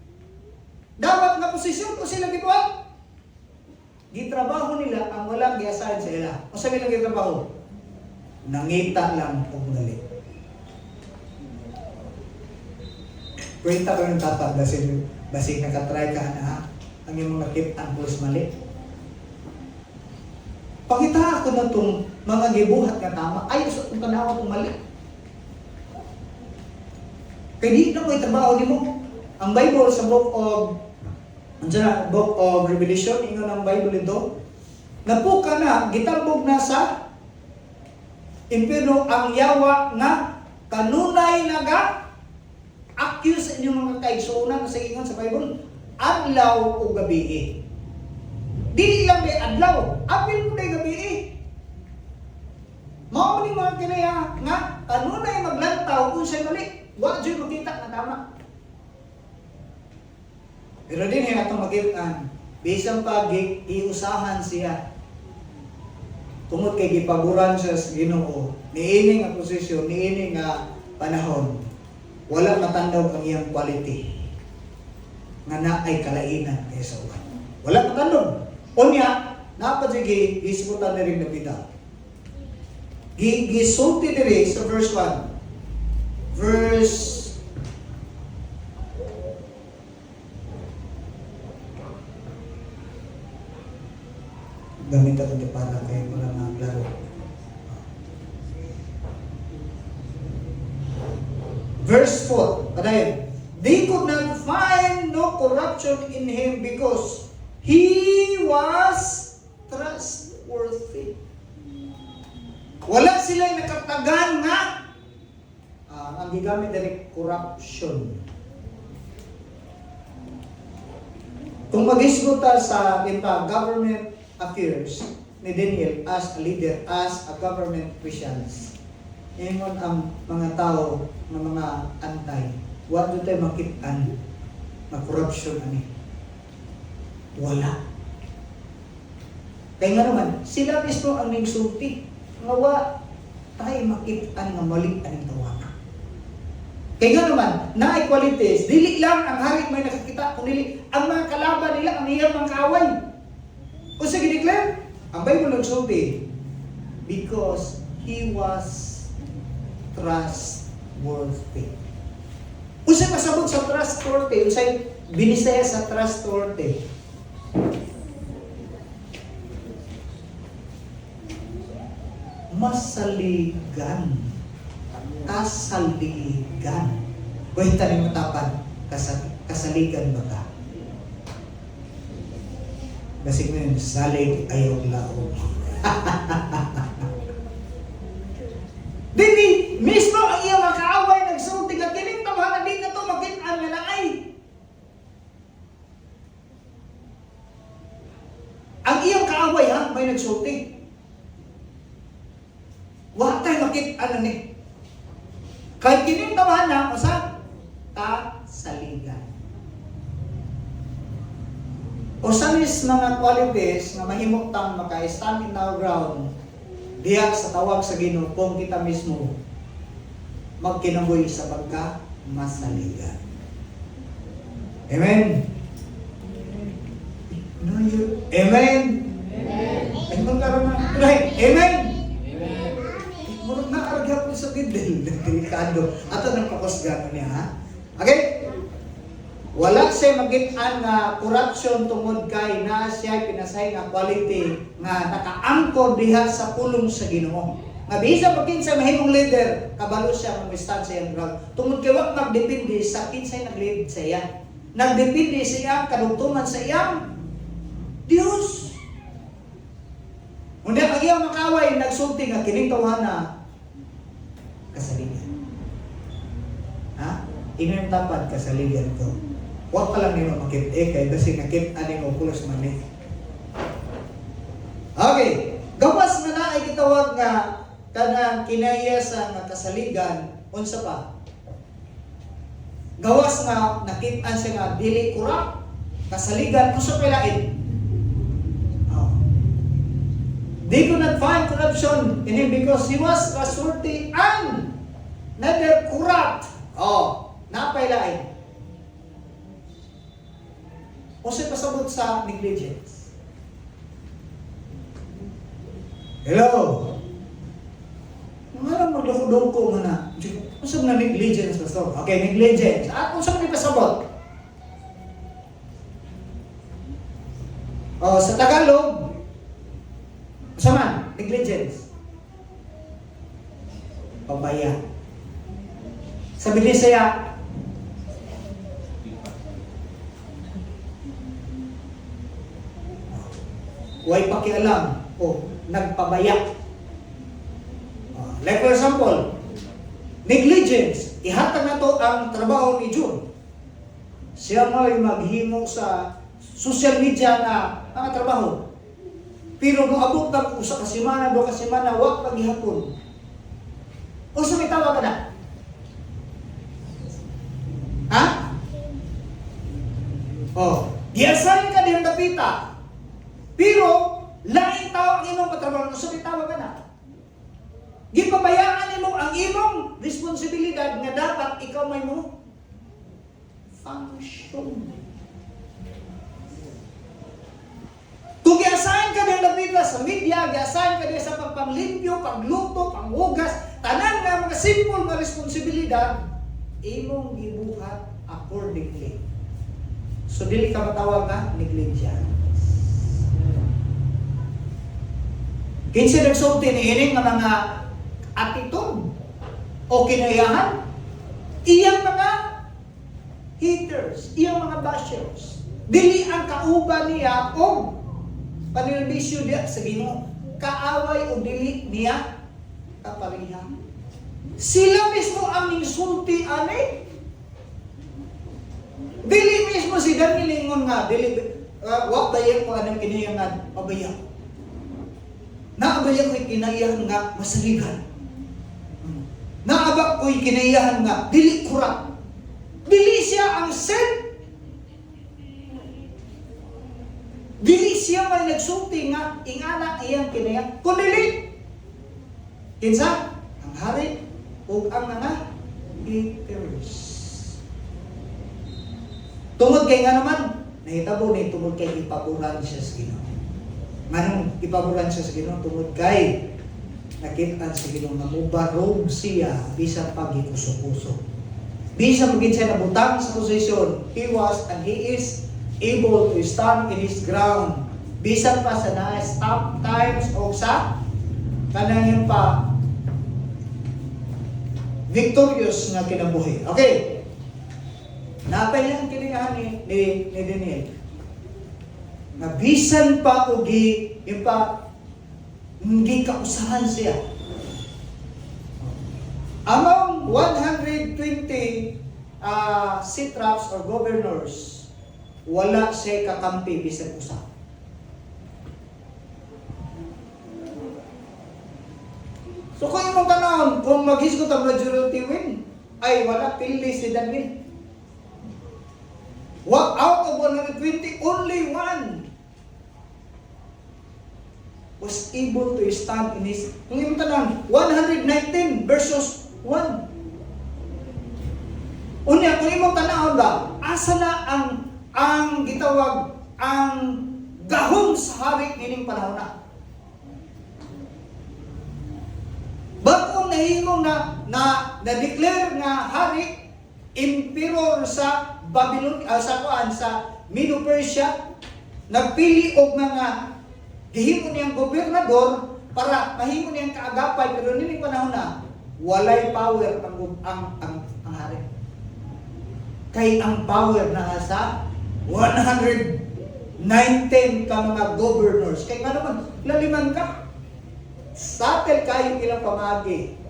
Dapat nga posisyon ko sila gituan. Gitrabaho nila ang walang giasahan sa ila. O sa ilang gitrabaho? Nangita lang o gali. Kwenta ko yung tatanda sila. Basig nakatry ka na, ang iyong mga tip and tools mali. Pakita ako na itong mga gibuhat nga tama, ay gusto kong tanawa itong mali. Kaya di na mo itrabaho di mo. Ang Bible sa book of Revelation, ingon ang Bible ito, napuka na, gitambog na sa impyerno ang yawa nga kanunay naga accuse sa inyong mga kaigsuonan sa ingon sa Bible, adlaw o gabi. Dili lang may adlaw, apil mo day gabi. Mao ni mga kinaya nga kanunay maglantaw kung siya mali, wa jud makita na tama. Pero din ay atong magitan, bisan pa iusahan siya. Tungod kay gipaguran siya sa Ginoo, niini nga posisyon, niini nga panahon, wala matandaw ang iyang quality nga naay kalainan kaysa uban. Wala matandaw. Unya, napadigi isutan na rin na bitaw. Gisulti diri sa verse 1. Gamit ako di para kayo wala mga klaro. Verse 4, padayon. They could not find no corruption in him because he was trustworthy. Wala sila nakatagan nga ang gigamit diri corruption. Kung mag-isguta sa government affairs ni Daniel as a leader, as a government officials, ingon ang mga tao ng mga antay, wala tayo makitaan na corruption ani. Wala. Kaya nga naman, sila mismo ang nagsulti nga wa tayo makitaan nga mali aning tawana. Kaya nga naman, na qualities, dili lang ang hari may nakakita, kundi ang mga kalaban nila, ang iyang mga kaaway. O sa gideclare, ang Bible nagsulti, because he was trustworthy. Unsay pasabot sa trustworthy, unsay binisaya sa trustworthy. Masaligan. Kasaligan. Kwenta ni matapan, kasaligan ba ka? Basig mo yun, salig ayaw lao. Dini, mismo ang iyang makaaway nagsulti nga kining tawhan di na to makitaan nga naay. Ang iyang kaaway ha, may nagsulti. Wa tayo makitaan na ni. Kahit kining tawhan na, usa kasaligan. O sanis mga qualities na mahimutang maka-stand in our ground diya sa tawag sa Ginoo kung kita mismo magkinabuhi sa pagka-masaligan. Amen? Amen? Amen? Amen? Amen? Murag na karagyan ko sa bidel. Delikado. Ato nang kapasgano niya, ha? Okay? Wala siya magitan nga corruption tungod kay na siya pinasay nga quality nga nakaangkor diha sa pulong sa Ginoo. Nga bisa pag kinsa mahimong leader, kabalo siya nga stand sa iyang ground. Tungod kay wa nagdepende sa kinsay nag-lead sa iya. Nagdepende sa iyang kadugtungan sa iyang Dios. Unya ang iyang makaway nagsulti nga kining tawhana kasaligan. Ha? Inang tapat kasaligan ko. Huwag pa lang nimo makit kay kasi nakit aning okulos man. Okay, gawas na na ay gitawag nga kanang kinaya sa nga kasaligan unsa pa? Gawas nga nakit-an siya nga dili corrupt, kasaligan unsa pa lain? Oh. They could not find corruption in him because he was trustworthy and never corrupt. Oh, napay lain. O siya pasabot sa negligence. Hello? Mga magdukudong ko muna. Kung saan na negligence, Pastor? Okay, negligence. At kung saan na pasabot? Sa Tagalog, negligence. Pabaya. Sa Bisaya, huwag pakialam o nagpabaya. Like for example, negligence. Ihatag na to ang trabaho ni June. Siya may maghimo sa social media na mga trabaho. Pero nung abot na usa ka semana, 2 ka semana, wag paghihapon. O sa may tawa ka na? Ha? Giasahin ka din dapita. Pero, laing tao ang imong patrabaho, so may tawa ka na. Gipabayaan mo ang imong responsibilidad nga dapat ikaw may mo function. Kung giasahin ka din dapita sa media, giasahin ka din sa pagpanglimpyo, pagluto, panghugas, tanan nga mga simple nga responsibilidad, imong gibuhat accordingly. So, dili ka matawag nga negligence. Kinsa nagsulti ni ining nga mga attitude o kinayahan, iyang mga haters, iyang mga bashers, dili ang kauban niya o panilbisyo diya sa Ginoo, kaaway o dili niya kapariha. Sila mismo ang insulti ani. Dili mismo si Daniel ingon nga dili wa bayan ko anang kinayang nga pabaya. Naabaya ko'y kinayahan nga masaligan. Naabak ko'y kinayahan nga dili kurang. Dili siya ang sin. Dili siya may nagsulti nga ingana iyang kinayang. Kundi kinsa ang hari o ang mga haters. Tungod kay nga naman, nahitabo na tungod kay ipaburan siya sa Ginoo. Manong ipaburan siya sa Ginoo tungod kay nakita sa Ginoo nga mubarog siya bisan pag ikuso-kuso. Bisan maging siya nabutang sa posisyon, he was and he is able to stand in his ground. Bisan pa sa na-stop times o sa kanang pa victorious nga kinabuhi. Okay. Napay lang kilingahan ni Daniel. Na bisan pa o yung pa hindi kausahan siya. Among 120 satraps or governors, wala siya kakampi bisan usa. So kung imong tanawon, kung maghisgot ang majority win, ay wala pili si Daniel. Out of 120, only one was able to stand in his, kung imong tanawon, 119 versus 1. Unya, kung imong tanawon ba, asa na ang gitawag, ang gahom sa hari nining panahon na. Bagong nahimong na-declare nga hari, emperor sa Babylon, sa Medo-Persia, nagpili og mga gihimo niyang gobernador para mahimo niyang kaagapay, pero nining panahon na walay power ang hari. Kay ang power na sa 119 ka mga governors. Kay nga naman, laliman ka. Satel kayo ilang pamagi.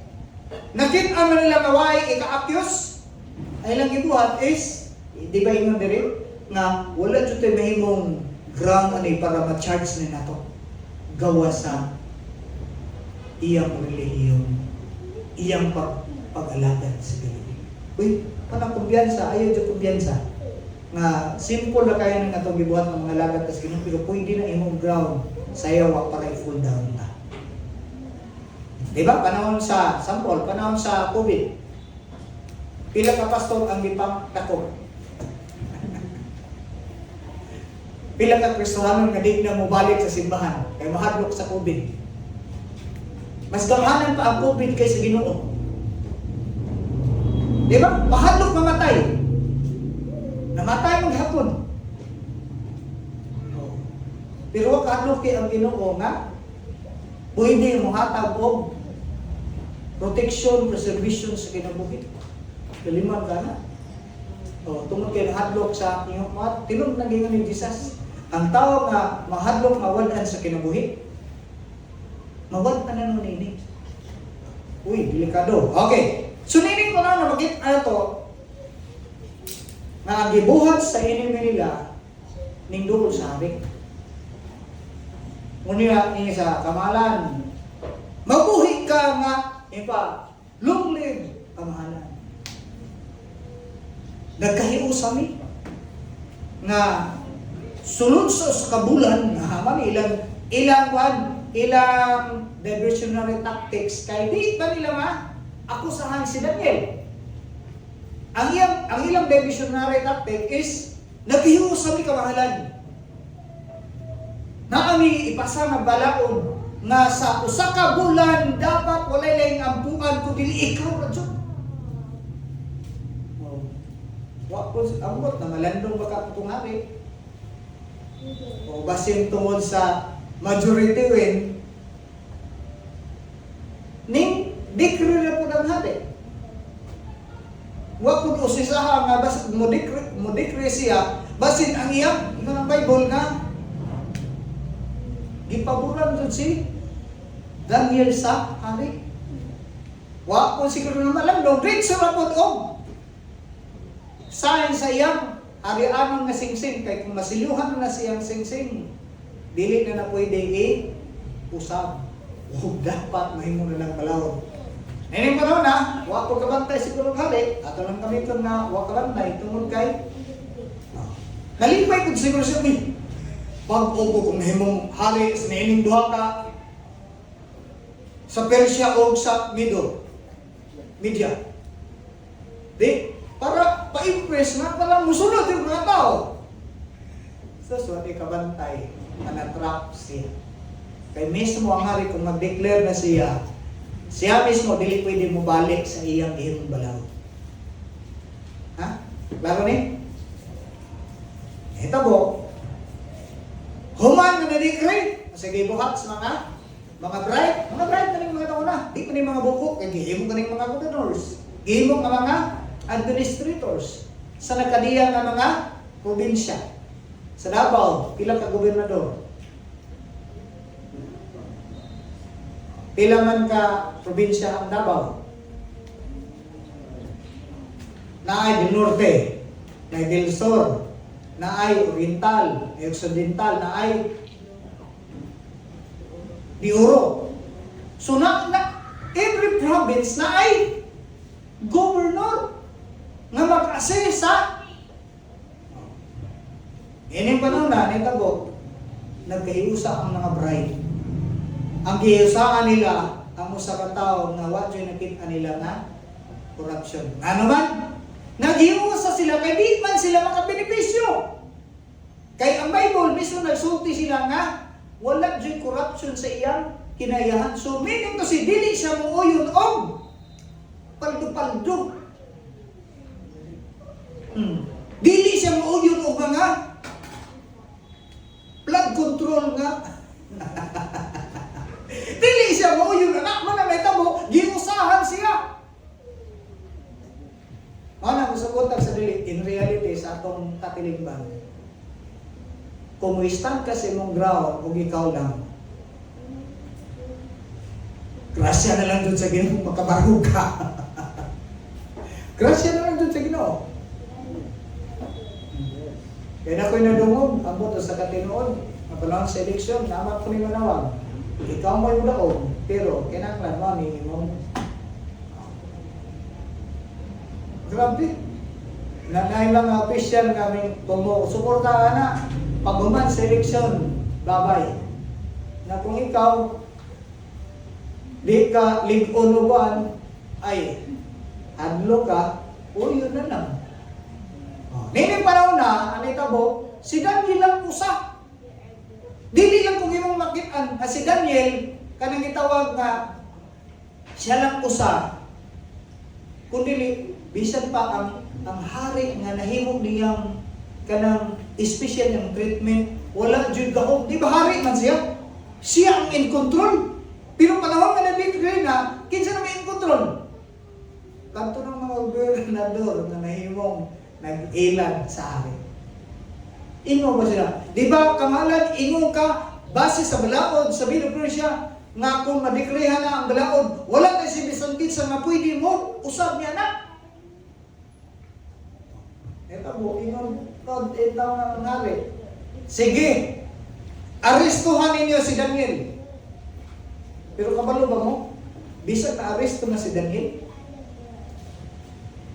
Nakita man nila kaway ika-accuse, ay lang gibuhat is, di ba ingon diri nga wala jud tay mahimong ground ani para ma-charge ni nato. Gawa sa iyang relihiyon, iyang pag-alagad sa Ginoo. Uy, panang kumbiyansa, ayaw jud kumbiyansa. Nga simple na kaya nga itong gibuhat ng mga lagat sa Ginoo, pero pwede na imong ground sayaw para i-full down na. Diba? Panahon sa sample, panahon sa COVID. Pila ka pastor ang gipang takot. Pila ka Kristohanon nga di na mobalik sa simbahan kay mahadlok sa COVID. Mas gamhanan pa ang COVID kaysa Ginoo. Diba? Mahadlok mamatay. Namatay maghapon. Pero wa kadlok kay ang Ginoo nga pwede mo hatag og protection, preservation sa kinabuhi. Kaliman ka na. O, tungod kay hadlok sa iyong mga tinud na gingon ni Jesus. Ang tao nga mahadlok mawalan sa kinabuhi. Mawad pa na nun ini. Uy, delikado. Okay. So, ninin ko na magiging ano to, nga ang gibuhat sa enemy nila, ning duol sa hari. Ngunit ini sa kamalan, mabuhi ka nga, ipa, long live kamahalan. Nagkahiusami nga sulod sa kabulan, nahaman ilang diversionary tactics kay di ba nila akusahan si Daniel. Ang ilang diversionary tactic is naghiusami kamahalan. Naami ipasa nga balaod nga sa usa ka bulan dapat walay laing ampuan kundi ikaw ra jud. Wa ko amot na malandong baka itong hari. O basin tungod sa majority win ning decree na po ng hari. Wa ko usisaha nga bas mo decree siya basin ang iyang ng Bible nga gipaboran jud si Daniel sa hari. Wa ko siguro na malandong diretso ra pod og sign sa iyang ari-anong nga singsing kay kung masiluhan na siyang singsing dili na pwede usab o dapat mahimo na lang balawon. Ngayon pa na, wa ko kabantay siguro hari ato lang kami ito nga wa kabantay tungod kay nalipay ko siguro siya pag-ugo kung mahimong hari sa niining duha ka sa Persia o sa Media. Di, para pa-impress na, para musunod yung mga tao. So, di kabantay, na-trap siya. Kaya mismo ang hari, kung mag-declare na siya mismo, dili pwede mo balik sa iyang ihimong balaw. Ha? Klaro ni? Ito po, human na na-declare, sige buhat sa mga bride na rin mga taon na, di pa rin mga buko, kaya gihimong ka rin mga governors, gihimong ka mga administrators, sa nakadiyang nga mga probinsya. Sa Davao, pila ka gobernador? Pila man ka probinsya ang Davao? Naay del Norte, naay del Sur, naay Oriental, naay Occidental, naay di Oro. So every province na ay governor nga mag-assess sa ining panahon na nitabo nagkahiusa ang mga bride. Ang giusaan nila ang usa ka tawo nga wa jud nakita nila nga corruption. Ano man? Naghiusa sila kay di man sila makabenepisyo. Kay ang Bible mismo nagsulti sila nga wala jud corruption sa iyang kinayahan. So meaning to si dili siya muuyon og paldo-paldo. Dili siya muuyon og mga blood control nga. Dili siya muuyon na mga metabo giusahan siya. Mana ko sa sa dili in reality sa atong katilingban. Kung stand ka sa imong ground ug ikaw lang, grasya na lang dun sa Ginoo makabarog ka. Grasya na lang dun sa Ginoo. Kaya na ko'y nadungog, ang boto sa katinuod, napalang sa eleksyon, naman ko ni manawag. Ikaw mo'y mudaog, pero kinanglan mo ni imong. Grabe. Nanay lang ang official kaming suportahan na pag-uman sa eleksyon, babay. Na kung ikaw, di ka lig-unuban, ay, hadlo ka, yun na lang. Nining panahon na, anitabo, si Daniel lang usa. Dili lang kung imong makitaan, si Daniel, kanang itawag nga, siya lang usa. Kundi, bisan pa ang hari nga nahimog niyang kanang special ng treatment wala jud gahom. Di ba hari man siya? Siya ang in control. Pero panahon nga na-declare na, kinsa na may in control? Kanto ng mga gobernador na nahimong nag-ilan sa hari. Ingo ba sila? Di ba kamalan, ingo ka, base sa balaod, sabi ng siya, nga kung madekrehan na ang balaod, wala na si Bisan Kitsa nga pwede mo, usab niya na. Ito po, ingon, ito nga nangyari. Sige, arestuhan ninyo si Daniel. Pero kabalo ba mo? Bisag na aresto na si Daniel.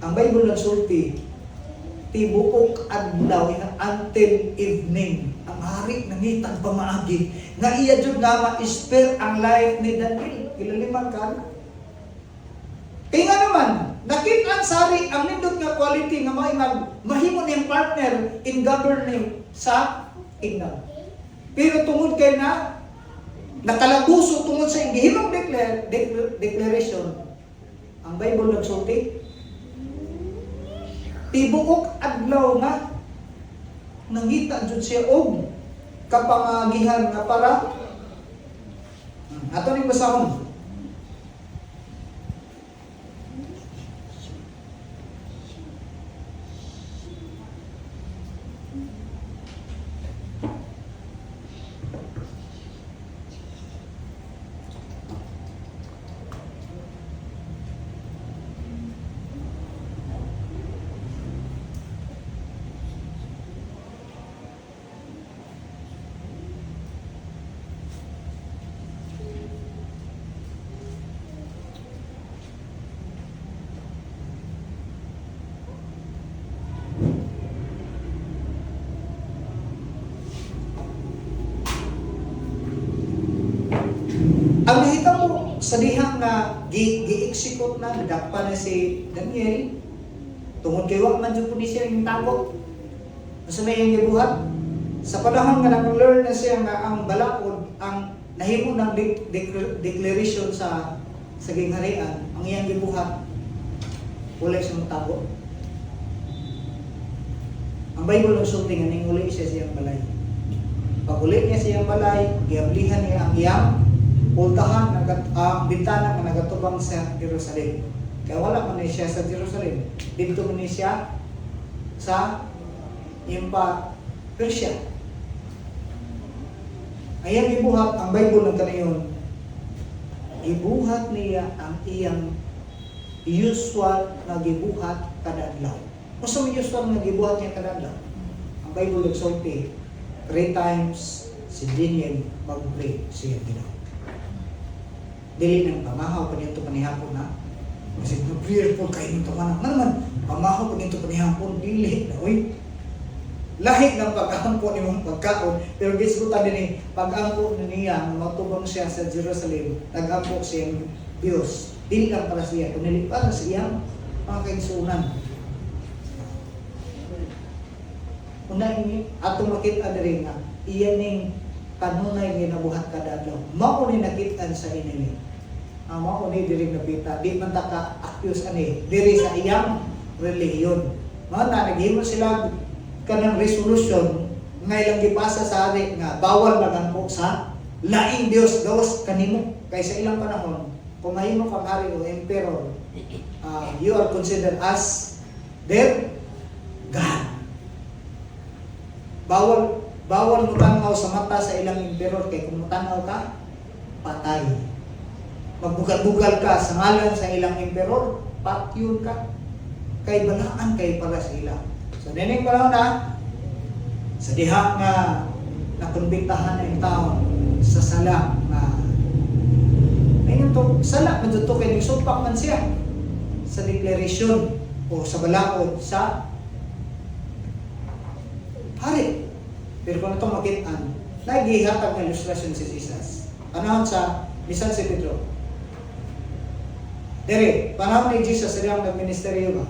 Ang Bible nagsulti, tibuok adlaw until evening. Ang hari nangitag pamaagi nga iya jud nga ma-spare ang life ni Daniel. Ilaliman ka na. Kaya nga naman, nakita sa hari ang nindot nga quality nga mahimo niyang partner in governing sa kingdom. Pero tungod kay na nakalaguso tungod sa gihimong declaration, ang Bible nagsulti, tibuok adlaw nga nangita jud siya og kapangagihan nga para ato ning basahon. Ang nakita mo sa dihang na gi-execute na, nadakpa na si Daniel, tungod kay wa man jud ni siya yung tago. Sa may yung gibuhat, sa panahon nga nag-learn na siya nga ang balaod, ang nahimo ng declaration sa gingharian, ang iyang gibuhat, wala siyang tago. Ang Bible nagsulti nga ning uli siya siyang balay. Pag uli niya siyang balay, giablihan niya ang iyang pultahan ang bintana nga nagatubang sa Jerusalem. Kaya wala man siya sa Jerusalem. Dito man siya sa Persia. Ayang ibuhat ang Bible ng kanayon. Ibuhat niya ang iyang usual na gibuhat kada adlaw. Kung sa usual na gibuhat niya kada adlaw, ang Bible nagsulti 3 times si Daniel mag-pray siya ginawa. Dili nang pamahaw pa nito panihapon na. Kasi prayer po kayo nito man. Naman, pamahaw pa nito panihapon, dili na, oy. Lahit ng pag-ampo ni mong pagkaon, pero gisgutan din eh, pag-ampo niya, matubang siya sa Jerusalem, nag-ampo siyang Diyos. Dili lang para siya, kundi para sa iyang mga kaigsunan. Una ini, atong makita na rin nga, iyan ning kanunay ginabuhat kada adlaw. Mao ni nakitaan sa inili. Ang mao ni diri napita, di man ta ka accuse ani diri sa iyang relihiyon. Mao na naghimo sila kanang resolution nga ilang gipasa sa hari nga bawal magampo sa laing Dios gawas kanimo. Kay sa ilang panahon, kung mahimo kang hari o emperor, you are considered as their God. Bawal mo tanaw sa mata sa ilang emperor kay kung mutanaw ka, patay. Magbugal-bugal ka sa ngalan sa ilang emperor, patyon ka. Kay balaan kay para sa ila. So nining panahon na sa diha nga nakonbiktahan ang taon sa sala nga ayun to sala man to kay sumpak man siya sa deklarasyon o sa balaod sa hari. Pero kung itong makitaan, nagihatag ng ilustrasyon si Jesus. Panahon sa Bisan si Pedro. Dere, panahon ni Jesus sa diyang nag-ministeryo ba?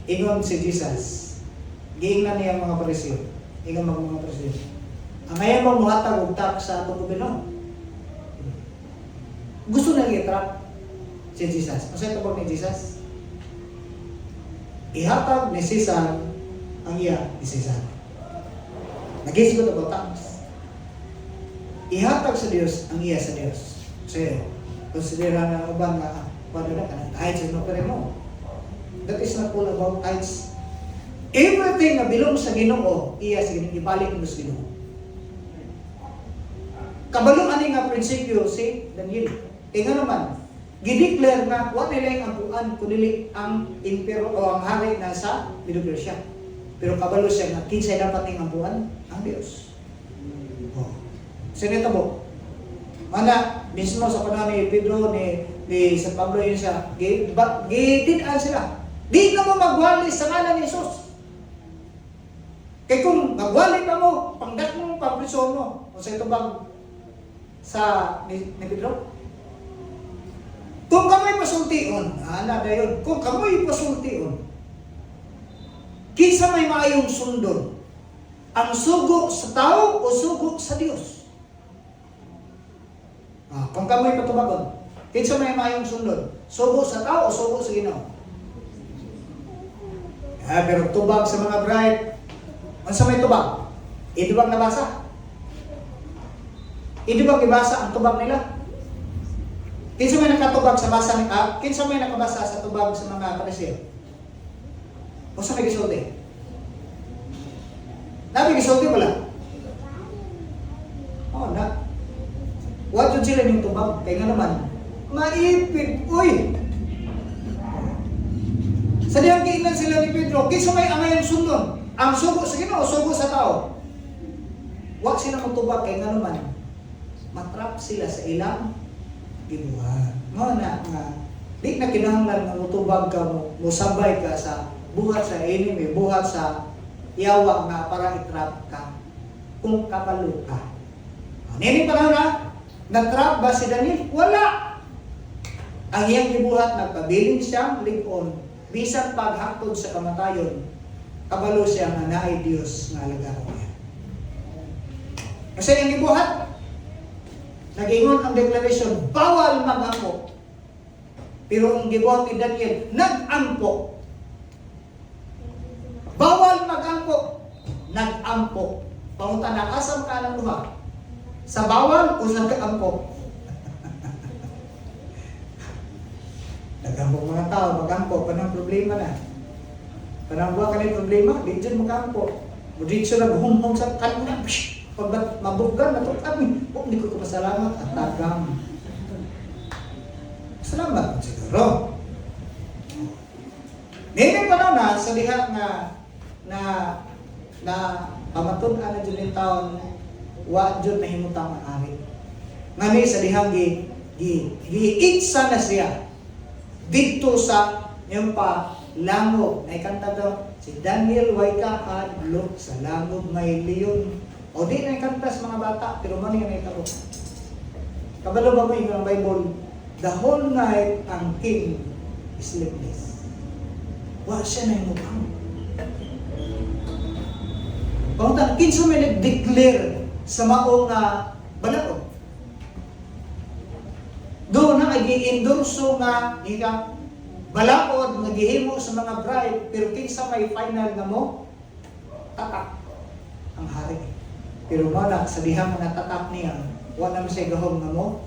Ingon si Jesus. Giingnan niya ang mga parisyo. Ingon mga parisyo. Ang ngayon mo muhatag og tak sa atong gobyerno. Gusto na i-trap si Jesus. Masaya ito ni Jesus? Ihatag ni Caesar ang iya ni Caesar. Nag-isip ko about tongues. Ihatag sa Dios ang iya sa Dios. Kasi, konsidera na uban nga, paano na ka, tithes is not very mo. That is not all about tithes. Everything na belong sa Ginoo, iya sa Ginoo, ibalik mo sa Ginoo. Kabalo ani nga prinsipyo si Daniel. Kaya nga naman, gideclare na wala nila yung ampuan, kundi ang impero o ang hari na sa Medo-Persia. Pero kabalo siya na kinsay dapat ng ampuan? Ang Diyos. Oh. Sinita mo, mana, mismo sa panahon ni Pedro, ni San Pablo yun siya, gidinaan sila. Di ka mo magwali sa ngalan ni Jesus. Kaya kung magwali pa mo, panggat mo pang-prison mo, o sa ito bang sa ni Pedro? Kung kamoy pasultion, na yun, kung kamoy pasultion, kinsa may maayong sundon, ang sugo sa tao o sugo sa Dios? Kung kamoy patubagon, kinsa may maayong sundon, sugo sa tao o sugo sa Ginoo? Pero tubag sa mga bride, unsa may tubag? Hindi bang nabasa? Hindi bang ibasa ang tubag nila? Kinsa may nakatubag sa basa ni kinsa may nakabasa sa tubag sa mga Pariseo? O sa may gisulti? Nabi gisulti wala? Oh, na. Wa jud sila ning tubag kay nga naman maipit. Uy. Sa diyang giingnan sila ni Pedro, kinsa may angayon sundon? Ang sugo sa Ginoo, sugo sa tao. Wa sila magtubag kay nga naman matrap sila sa ilang gibuhat. Mo na nga di na kinahanglan nga mutubag ka mo, musabay ka sa buhat sa enemy, buhat sa yawa nga para itrap ka kung kapalo ka. Nini pa na na-trap ba si Daniel? Wala. Ang iyang gibuhat nagpabiling siyang ligon bisan paghakod sa kamatayon. Kabalo siya nga naay Dios nga alagaro niya. Kasi ang gibuhat nag-ingon ang declaration, bawal mag-ampo. Pero ang gibuhat ni Daniel, nag-ampo. Bawal mag-ampo. Nag-ampo. Pangunta na, asam ka ng luha? Sa bawal o sa nag-ampo? Nag-ampo mga tao, mag-ampo. Panang problema na. Panang buwa ka na yung problema, di dyan mag-ampo. O di siya nag-humhong sa kanina. Pag mabugan, natukan, hindi ko masalamat at tagam. Salamat siguro. Ngayon pa na sa diha na pamatunan na dyan yung taon, wa dyan na himutang maaari. Ngani sa dihang giitsa na siya dito sa yung pa langog. Naikanta daw, si Daniel way kahadlok sa langog may leon. O di na ikantas mga bata, pero mani na itabo. Kabalo ba mo yung Bible? The whole night ang king is sleepless. Wa siya na yung mukang. Pangunta, kinso may nag-declare sa maong balaod. Doon na nag-i-endorso nga balaod, nag-ihimo sa mga bride, pero kinsa may final na mo, tatak ang hari. Pero malak sa dihang natatak niya, wala naman siya gahom na mo,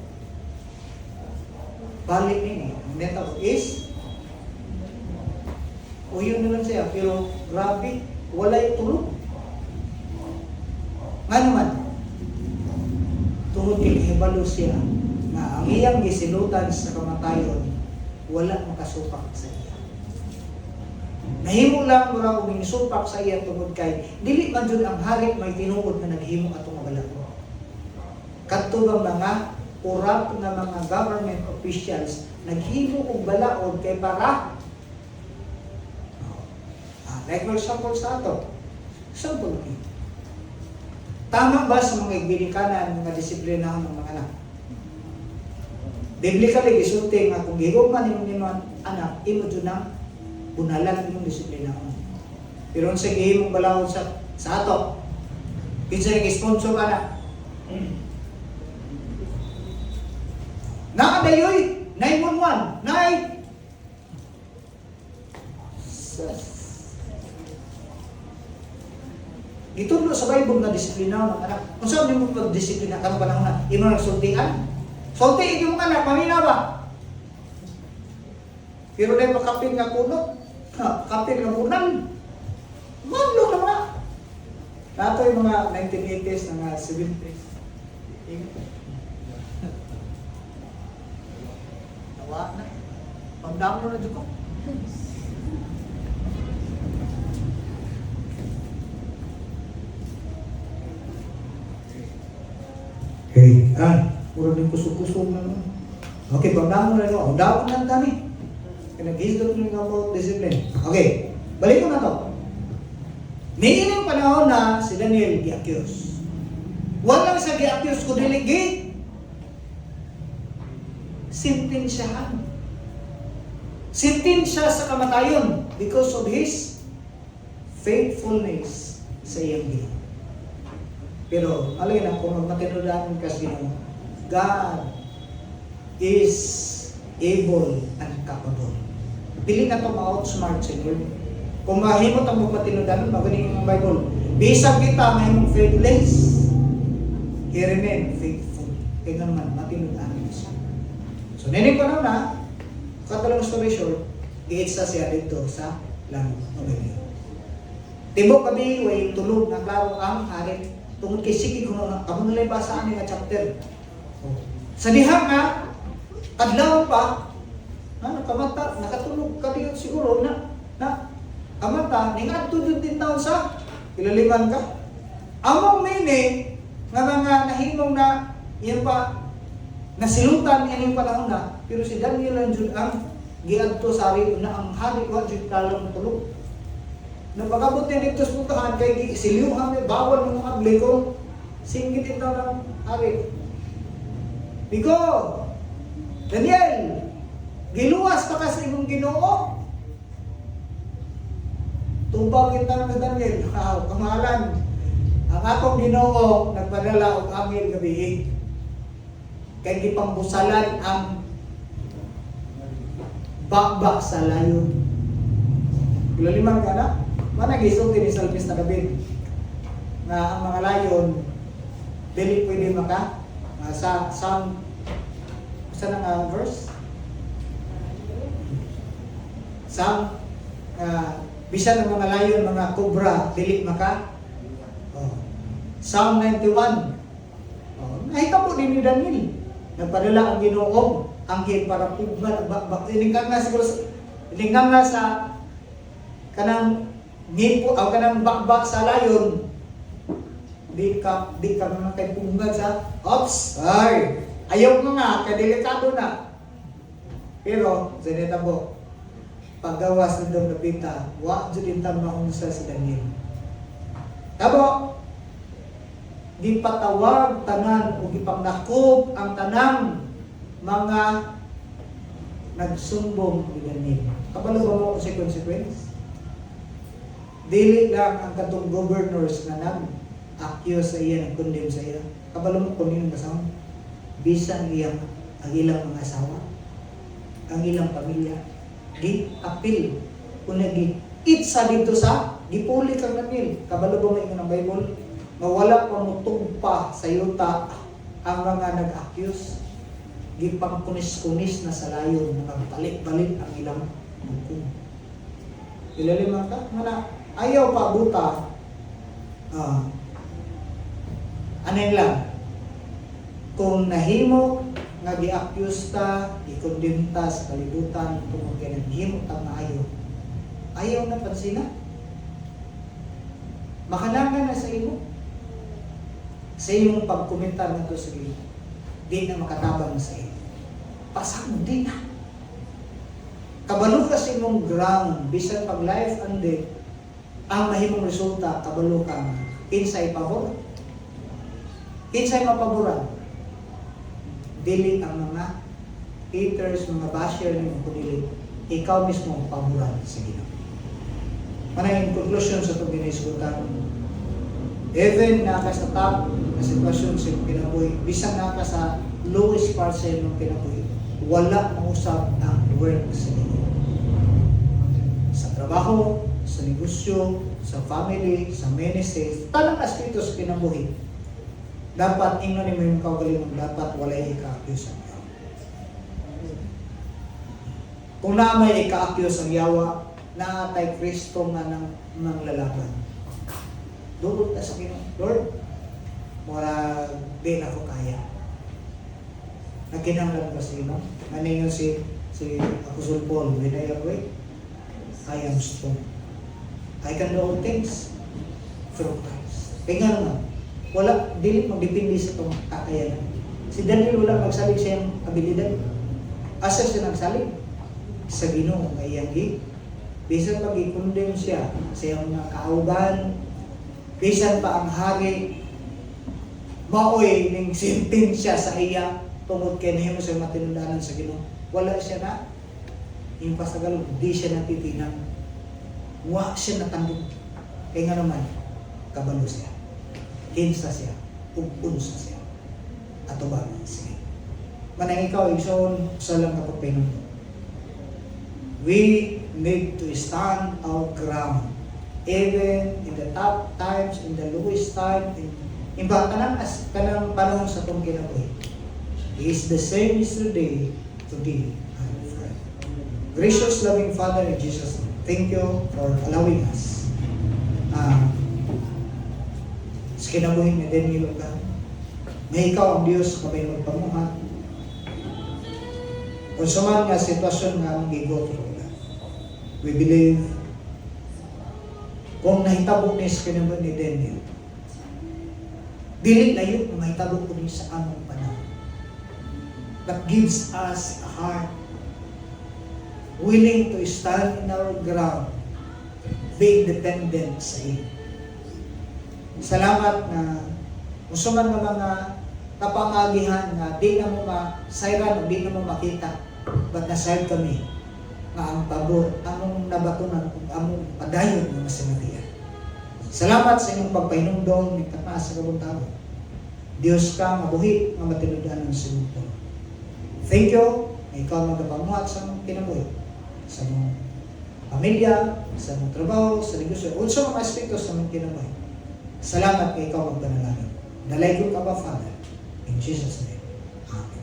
balik nini. Ang neto is, uyon naman siya, pero grabe, wala yung tulog. Nga naman, tungod kay hibalo siya, na ang iyang gisilutan sa kamatayon, wala makasupak sa iya. Nahimo lang mura kung supak sa iya tungod kay dili man jud ang hari may tinuod na naghimo atong mabalako. Kadto bang mga urap na mga government officials naghimo og balaod kay para like for example sa ato. Example ni. Tama ba sa mga ginikanan mga disiplinahon ng mga anak? Biblically gisulti nga kung gihugman imong anak imo jud na bunalan yung disiplina mo. Pero sa gihimong balawon sa ato, kinsa nag-sponsor ka na? Nakadayoy, 911, Gitudlo sa Bible na disiplina ng anak. Kung saan mo pag-disiplina ka panahon na imo nagsultian? Sulti yung anak, mamina ba? Pero dahil makapin nga kunot, kapin nga kunan, maglo na mga. Nato yung mga 1980s, mga 70s. Tawa na. Pagdamo na dito ko. Okay, puro din kusog-kusog na naman. Okay, pagdamo na ito. Pagdamo na tani. Nag-hisdot nyo nga about discipline. Okay, balik ko na to. May ilang panahon na si Daniel gi-accuse. Walang sa gi-accuse ko delegate. Sintensyahan. Sintensya sa kamatayon because of his faithfulness sa iyang Ginoo. Pero, alay na, kung magmatinudan ka sa Ginoo, God is able and capable. Pili na ito ma-outsmart sa inyo. Kung mahimot ang magmatinudan, magaling ang Bible. Bisag kita, mahimong faithless. He remain faithful. Kaya naman, matinudan siya. So, ninig ko na, katalang story short, iitsa siya dito sa langit. Okay. Tibok kami, way tulog na klaro ang hari. Tungod kay sige kung ako nalay ba sa aning chapter. Sa diha nga, adlaw pa, nakamata, nakatulog ka diyo siguro na kamata, ningadto din taon sa ilaliman ka. Among mini, nga mga nahimong na, yan pa, nasilutan yan yung panahon na, pero si Daniel ang Jud ang giadto sa ari na ang hari ko Jud kalong tulog. Napagabot din dito sa puntahan kay siliuhan may bawal ng mga agli ko. Singgit ito ng hari. Bigo, Daniel, giluwas pa ka sa imong Ginoo. Tubag kita ng Daniel, kamalan. Ang akong Ginoo nagpadala og angel gabi. Kay gipambusalan ang bakbak sa layon. Ilaliman ka na? Managisog din sa Salmis na gabi na ang mga layon dili pwede maka sa nang verse bisan ng mga layon, mga cobra dili maka Psalm 91 nahitabo din ni Daniel nagpadala ang Ginoo anghel para pugman iningkang na siguro iningkang na sa kanang ngipo o kanang bakbak sa layon di ka naman kay punggad sa ops ayaw mo nga kay delikado na pero zinetabo paggawas ng dong napita wa jud intang maunsa si Daniel tabo di patawag tanan o gipangnakop ang tanang mga nagsumbong ni Daniel kabalo ba mo sa consequence. Dili lang ang katong governors na nag-accuse sa iya, nag-condemn sa iya. Kabalo mo kung yun kasama. Bisan ang ilang mga asawa, ang ilang pamilya, di-appeal. Kung nag-itsa dito sa, di-puli kang Daniel. Kabalo ba mo ng Bible? Mawala pa mo tugpa sa yuta ang mga nag-accuse. Gipang-kunis-kunis na sa layon, nakabalik-balik ang ilang hukum. Ilaliman ka? Ayaw pa buta. Anin lang. Kung nahimo nga gi-accuse ta, i-condemn ta sa kalibutan tungod kay naghimo ta maayo. Ayaw na pansina. Makalangan na sa imo. Sa imong pagkomentar ngadto sa imo. Di na makatabang sa imo. Pasang di na. Kabalo ka sa imong ground bisan pag life and death ang mahimong resulta kabalo ka kinsay pabor kinsay mapaboran dili ang mga haters mga basher nimo kundi ikaw mismo paboran sa Ginoo. Manay conclusion sa itong ginisgutan even na ka sa top na sitwasyon sa kinabuhi bisan na ka sa lowest part sa imong kinabuhi wala mausap ang work sa Ginoo sa trabaho, sa negosyo, sa family, sa ministry, talang aspecto sa kinabuhi. Dapat ingnon ni mo yung kaugalingon, dapat walay ika-akyo sa yawa. Kung na may ika-akyo sa yawa, naatay Kristo nga ng lalaban. Dudot na sa Ginoo, Lord, wala di na ko kaya. Nagkinahanglan ba sa Ginoo? Maningon si Apostle Paul, when I am weak, I am strong. I can do all things through Christ. Kaya nga naman, wala, dili magdepende sa itong kakayanan. Si Daniel wala magsalig sa iyang abilidad. Asa siya nagsalig? Sa Ginoo nga iyang bisan mag-i-condemn siya sa iyang mga kauban, bisan pa ang hari, maoy ning sentensya sa iya tungod kay nahimo sa matinundanan sa Ginoo. Wala siya na yung pasagalog, di siya natitinang. Wa siya natandog. Kaya nga naman, kabalo siya. Kinsa siya. Upunsa siya. At ubagan siya. Manang ikaw, igsoon sa lang kapag pinunod. We need to stand our ground. Even in the top times, in the lowest time, in kanang panahon sa itong kinabuhi. He is the same yesterday, today, and forever. Gracious, loving Father in Jesus' name, thank you for allowing us sa kinabuhin ni Daniel God. May ikaw ang Diyos kabay magpamuhat. Kung suman nga sitwasyon nga ang gigot ro, we believe kung nahitabok ni sa kinabuhin ni Daniel, dili layo kung mahitabok ko ni sa among panahon. That gives us a heart willing to stand in our ground, being dependent sa iyo. Salamat na gusto man ng mga kapangagihan na di na mo masayran o di na mo makita, but nasayad kami nga ang pabor, among nabatunan kung among padayon ng masinatian. Salamat sa inyong pagpahinumdong ng tapas sa kabuntagon. Diyos ka mabuhi nga matinudaan ng sinunod. Thank you na ikaw magapamuhat sa mong kinabuhi, sa mong pamilya, sa mong trabaho, sa negosyo, o sa mga aspekto sa mong kinabuhi. Salamat na ikaw magpanalangin. Dalay ko ka ba, Father? In Jesus' name. Amen.